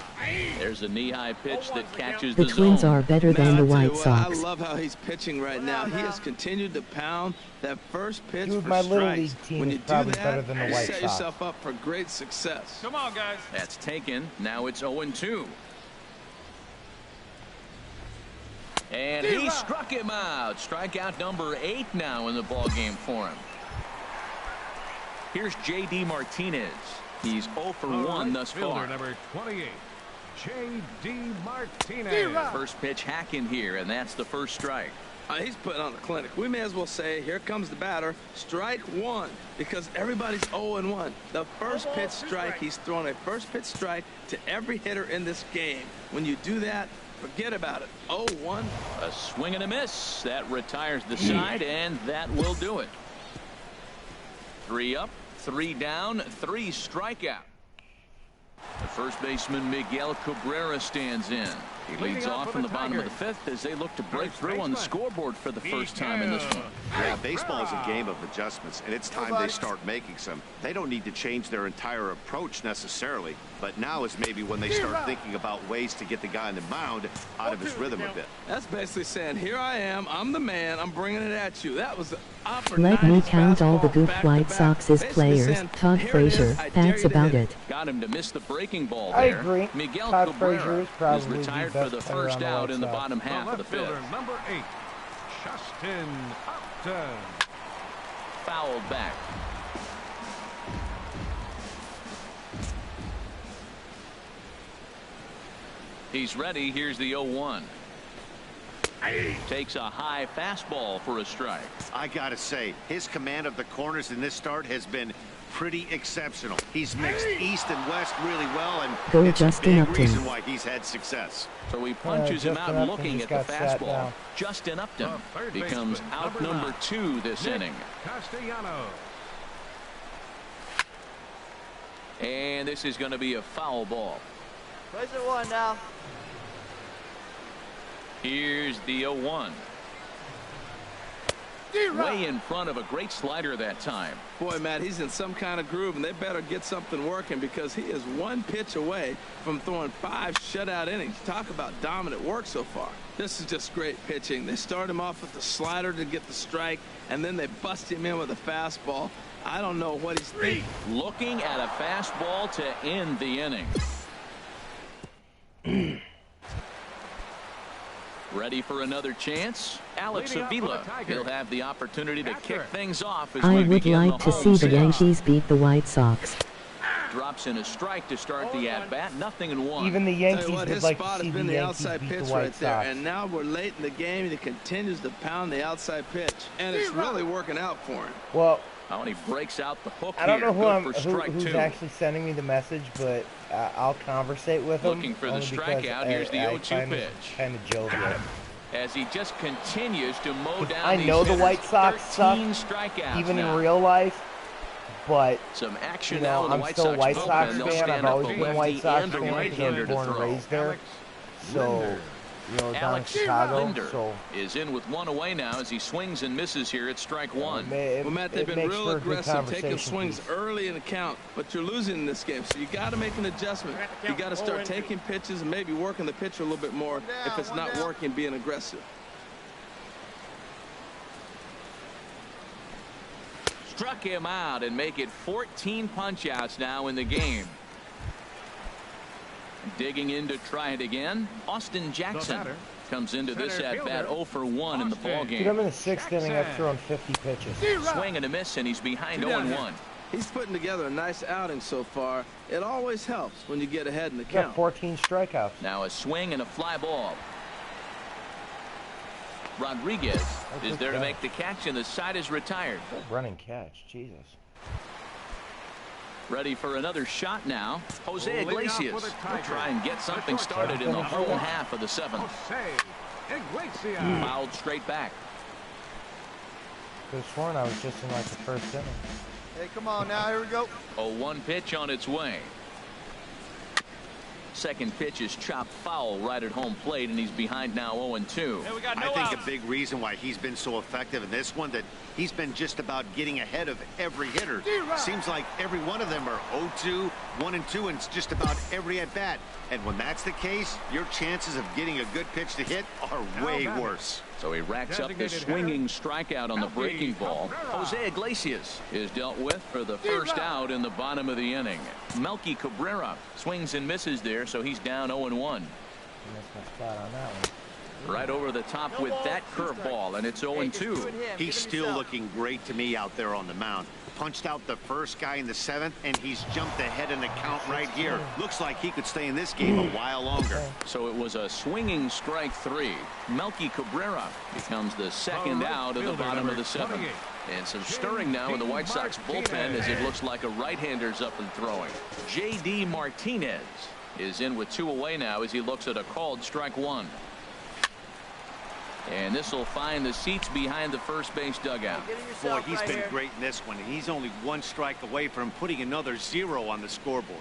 There's a knee-high pitch that catches The the Twins zone. are better than the White I Sox. love how he's pitching right now. He has continued to pound that first pitch Dude, for my Little strikes. League team When is you do probably that, better than the you White set Sox. yourself up for great success. Come on, guys. That's taken. Now it's 0-2. And he struck him out. Strikeout number 8 now in the ballgame for him. Here's J.D. Martinez. He's 0 for 1 thus far. Number 28, J.D. Martinez. First pitch hacking here, and that's the first strike. He's putting on a clinic. We may as well say, here comes the batter, strike 1, because everybody's 0-1. The first pitch strike, he's throwing a first pitch strike to every hitter in this game. When you do that, forget about it. 0-1. A swing and a miss. That retires the side, and that will do it. 3 up, 3 down, 3 strikeout. The first baseman Miguel Cabrera stands in. He leads off from the bottom of the 5th as they look to break through on the scoreboard for the first time in this one. Yeah, baseball is a game of adjustments, and it's time they start making some. They don't need to change their entire approach necessarily, but now is maybe when they start thinking about ways to get the guy on the mound out of his rhythm a bit. That's basically saying, here I am, I'm the man, I'm bringing it at you. That was Let me count all the goof White Sox's players. Todd Frazier, that's about it. Got him to miss the breaking ball there. I agree. Miguel Todd Cabrera Frazier is probably retired the for the best player first on the out White in the Sox. bottom half of the 5th. Number 8, Justin Upton. Fouled back. He's ready. Here's the 0-1. Takes a high fastball for a strike. I gotta say, his command of the corners in this start has been pretty exceptional. He's mixed east and west really well, and it's a big reason why he's had success. So he punches him out looking at the fastball. Justin Upton becomes out number 2 this inning. Castellano. And this is going to be a foul ball. Place it 1 now. Here's the 0-1. Way in front of a great slider that time. Boy, Matt, he's in some kind of groove, and they better get something working because he is 1 pitch away from throwing 5 shutout innings. Talk about dominant work so far. This is just great pitching. They start him off with the slider to get the strike, and then they bust him in with a fastball. I don't know what he's thinking. Looking at a fastball to end the inning. Ready for another chance? Alex Avila. He'll have the opportunity to kick things off as I we would begin like the to home see the stretch. Yankees beat the White Sox. Drops in a strike to start the at-bat. 0-1. Even the Yankees would his like spot to see has been the the Yankees outside beat pitch the White right there, Sox. and now we're late in the game, and he continues to pound the outside pitch, and it's really working out for him. Well, and he breaks out the hook I don't know who's actually sending me the message, but I'll conversate with him. Looking for the strikeout. Here's the 0-2 pitch. Kind of jovial. As he just continues to mow down I know the White Sox suck, even in real life, but some action now I'm still a White Sox fan. I've always been a White Sox fan because I was born and raised there. So, down in Alex Chicago. Linder So is in with 1 away now as he swings and misses here at strike 1. Well, Matt, they've been real aggressive, taking swings early in the count, but you're losing in this game, so you got to make an adjustment. You got to start taking pitches and maybe working the pitcher a little bit more if it's not working, being aggressive. Struck him out and make it 14 punch-outs now in the game. Digging in to try it again. Austin Jackson comes into this at-bat 0 for 1 in the ballgame. Dude, I'm in the 6th inning. I've thrown 50 pitches. Swing and a miss, and he's behind 0-1. He's putting together a nice outing so far. It always helps when you get ahead in the Got count. 14 strikeouts. Now a swing and a fly ball. Rodriguez is there to make the catch, and the side is retired. Running catch, Jesus. Ready for another shot now. Jose Iglesias will try and get something started in the home half of the 7th. Fouled straight back. Could have sworn I was just in like the 1st inning. Hey, come on now, here we go. 0-1 pitch on its way. Second pitch is chopped foul right at home plate, and he's behind now 0-2. I think a big reason why he's been so effective in this one that he's been just about getting ahead of every hitter. Seems like every one of them are 0-2, 1-2, and it's just about every at-bat. And when that's the case, your chances of getting a good pitch to hit are way worse. So he racks up this swinging strikeout on the breaking ball. Jose Iglesias is dealt with for the first out in the bottom of the inning. Melky Cabrera swings and misses there, so he's down 0-1. Missed my spot on that one. Right over the top with that curveball, and it's 0-2. He's still looking great to me out there on the mound. Punched out the first guy in the 7th, and he's jumped ahead in the count right here. Looks like he could stay in this game a while longer. So it was a swinging strike 3. Melky Cabrera becomes the second out of the bottom of the 7th. And some stirring now in the White Sox bullpen as it looks like a right-hander's up and throwing. J.D. Martinez is in with 2 away now as he looks at a called strike 1. And this will find the seats behind the first base dugout. Boy, he's been great in this one, and he's only 1 strike away from putting another 0 on the scoreboard.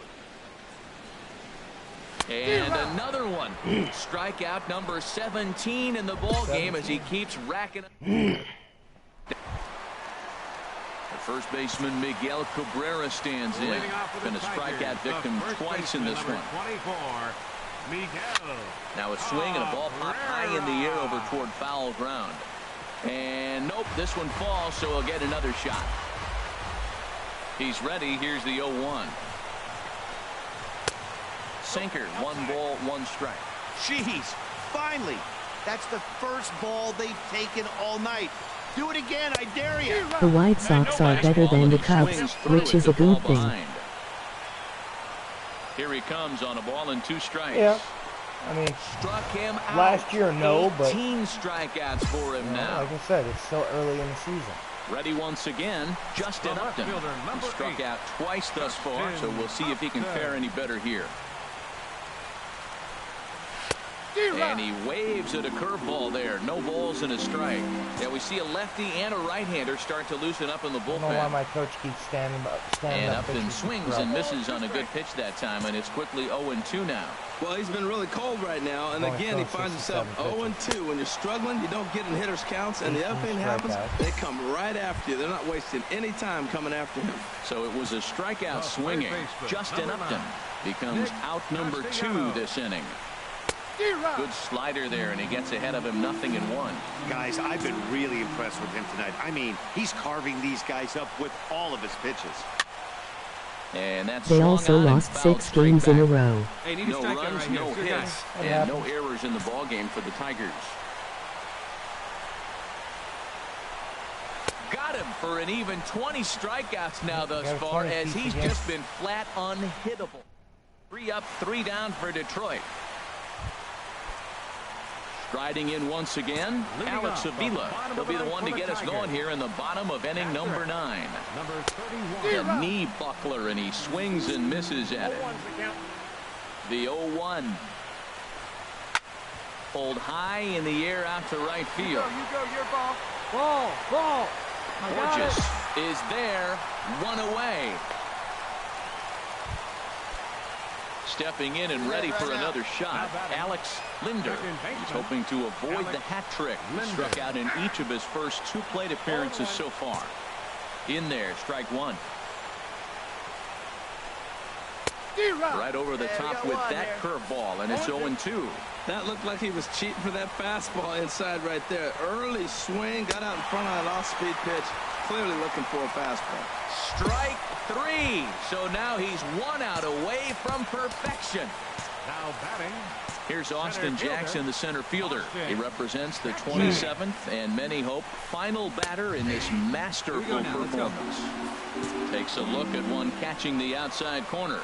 And another one. Strikeout number 17 in the ball game as he keeps racking. The first baseman Miguel Cabrera stands in. Been a strikeout victim twice in this one. Now a swing and a ball pop high in the air over toward foul ground. And nope, this one falls, so he'll get another shot. He's ready. Here's the 0-1. Sinker, 1 ball, 1 strike. Jeez, finally. That's the first ball they've taken all night. Do it again, I dare you. The White Sox are better than the Cubs, which is a good thing. Here he comes on a ball and 2 strikes. Yeah, I mean, struck him out. Last year, no, but 18 strikeouts for him now. Like I said, it's still early in the season. Ready once again, Justin Upton. He struck out twice thus far, so we'll see if he can fare any better here. And he waves at a curveball there. No balls and a strike. Yeah, we see a lefty and a right-hander start to loosen up in the bullpen. I don't know why my coach keeps standing up. And Upton swings and misses on a good pitch that time, and it's quickly 0-2 now. Well, he's been really cold right now, and again, he finds himself 0-2. When you're struggling, you don't get in hitters' counts, and the other thing happens, they come right after you. They're not wasting any time coming after him. So it was a strikeout swinging. Justin Upton becomes out number 2 this inning. Good slider there, and he gets ahead of him 0-1. Guys, I've been really impressed with him tonight. I mean, he's carving these guys up with all of his pitches. And that's they also lost 6 games in a row. No runs, no hits, and no errors in the ball game for the Tigers. Got him for an even 20 strikeouts now thus far, as he's just been flat unhittable. 3 up, 3 down for Detroit. Striding in once again, Alex Avila. He'll be the one to get us going here in the bottom of inning number 9. The knee buckler, and he swings and misses at it. The 0-1. Pulled high in the air out to right field. You go, your ball. Ball. Borges is there, 1 away. Stepping in and ready for another shot, Alex Linder. He's hoping to avoid the hat trick. He struck out in each of his first 2 plate appearances so far. In there, strike 1. Right over the top with that curveball, and it's 0-2. That looked like he was cheating for that fastball inside right there. Early swing, got out in front of that off-speed pitch. Clearly looking for a fastball. Strike 3. So now he's 1 out away from perfection. Now batting. Here's Austin Jackson, the center fielder. He represents the 27th and many hope final batter in this masterful performance. Takes a look at one catching the outside corner.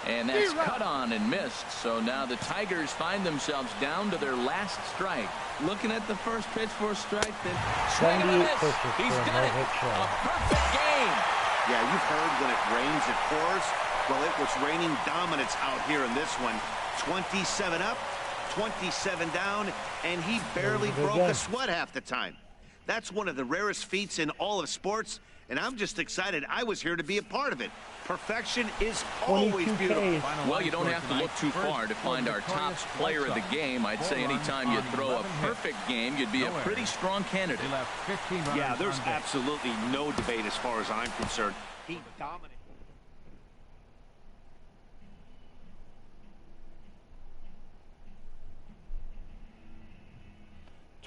And that's cut on and missed. So now the Tigers find themselves down to their last strike. Looking at the first pitch for a strike. Then 78 pitches He's for a done it. no-hit show. A perfect game. Yeah, you've heard when it rains, it pours. Well, it was raining dominance out here in this one. 27 up, 27 down, and he barely broke a sweat half the time. That's one of the rarest feats in all of sports, and I'm just excited I was here to be a part of it. Perfection is always beautiful. Well, you don't have to look too far to find our top player of the game. I'd say anytime you throw a perfect game, you'd be a pretty strong candidate. Yeah, there's absolutely no debate as far as I'm concerned. He dominated.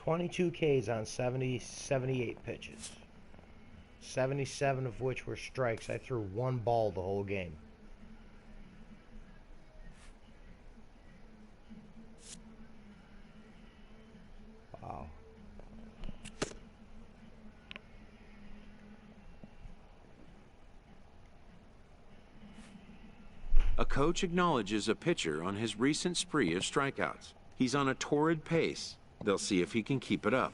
$22 Ks on 78 pitches. 77 of which were strikes. I threw 1 ball the whole game. Wow. A coach acknowledges a pitcher on his recent spree of strikeouts. He's on a torrid pace. They'll see if he can keep it up.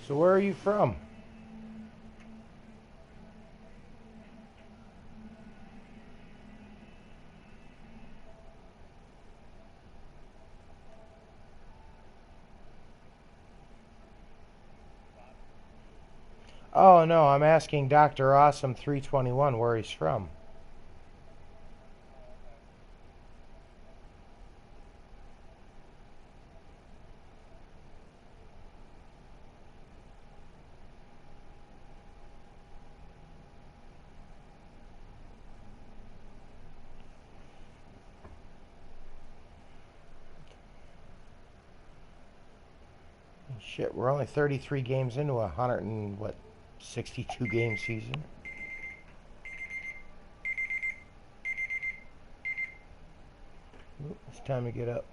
So where are you from? Oh no, I'm asking Dr. Awesome 321 where he's from. Shit, we're only 33 games into a 62 game season. Ooh, it's time to get up.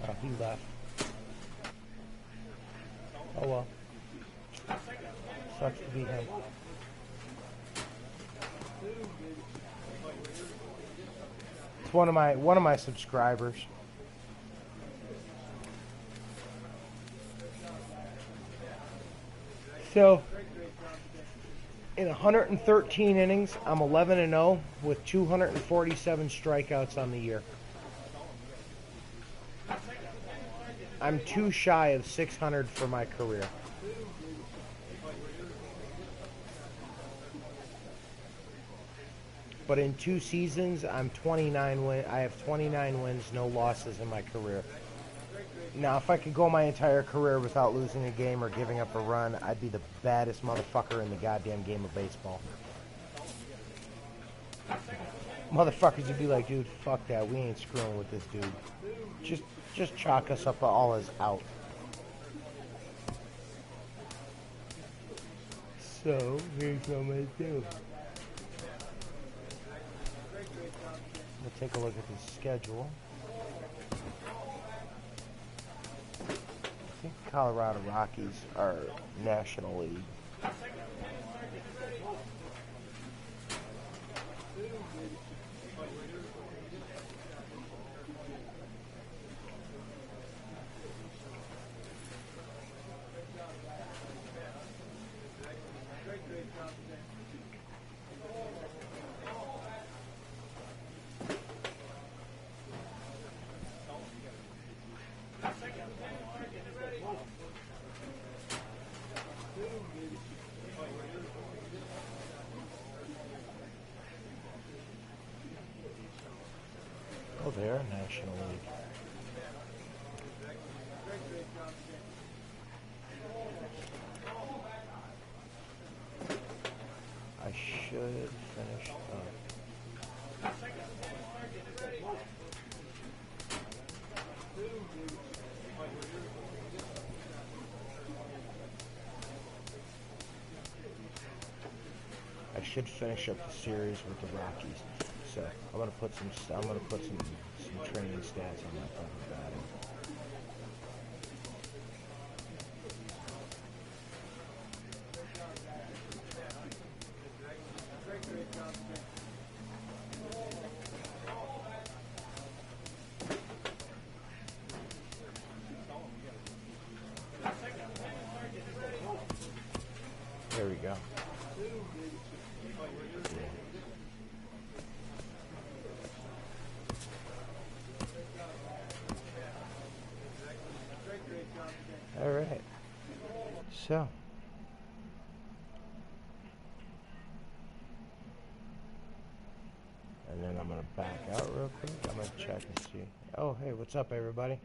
Oh, he left. Oh well. Sucks to be him. It's one of my subscribers. So in 113 innings, I'm 11-0 with 247 strikeouts on the year. I'm too shy of 600 for my career. But in 2 seasons, I have 29 wins, no losses in my career. Now, if I could go my entire career without losing a game or giving up a run, I'd be the baddest motherfucker in the goddamn game of baseball. Motherfuckers would be like, dude, fuck that. We ain't screwing with this dude. Just chalk us up all as out. So, here's what I'm going to do. We'll take a look at the schedule. I think Colorado Rockies are National League. Oh, they're National League. I should finish up. I should finish up the series with the Rockies. So I'm gonna put some training stats on that fucking batting. There we go. All right. So. And then I'm going to back out real quick. I'm going to check and see. Oh, hey, what's up, everybody?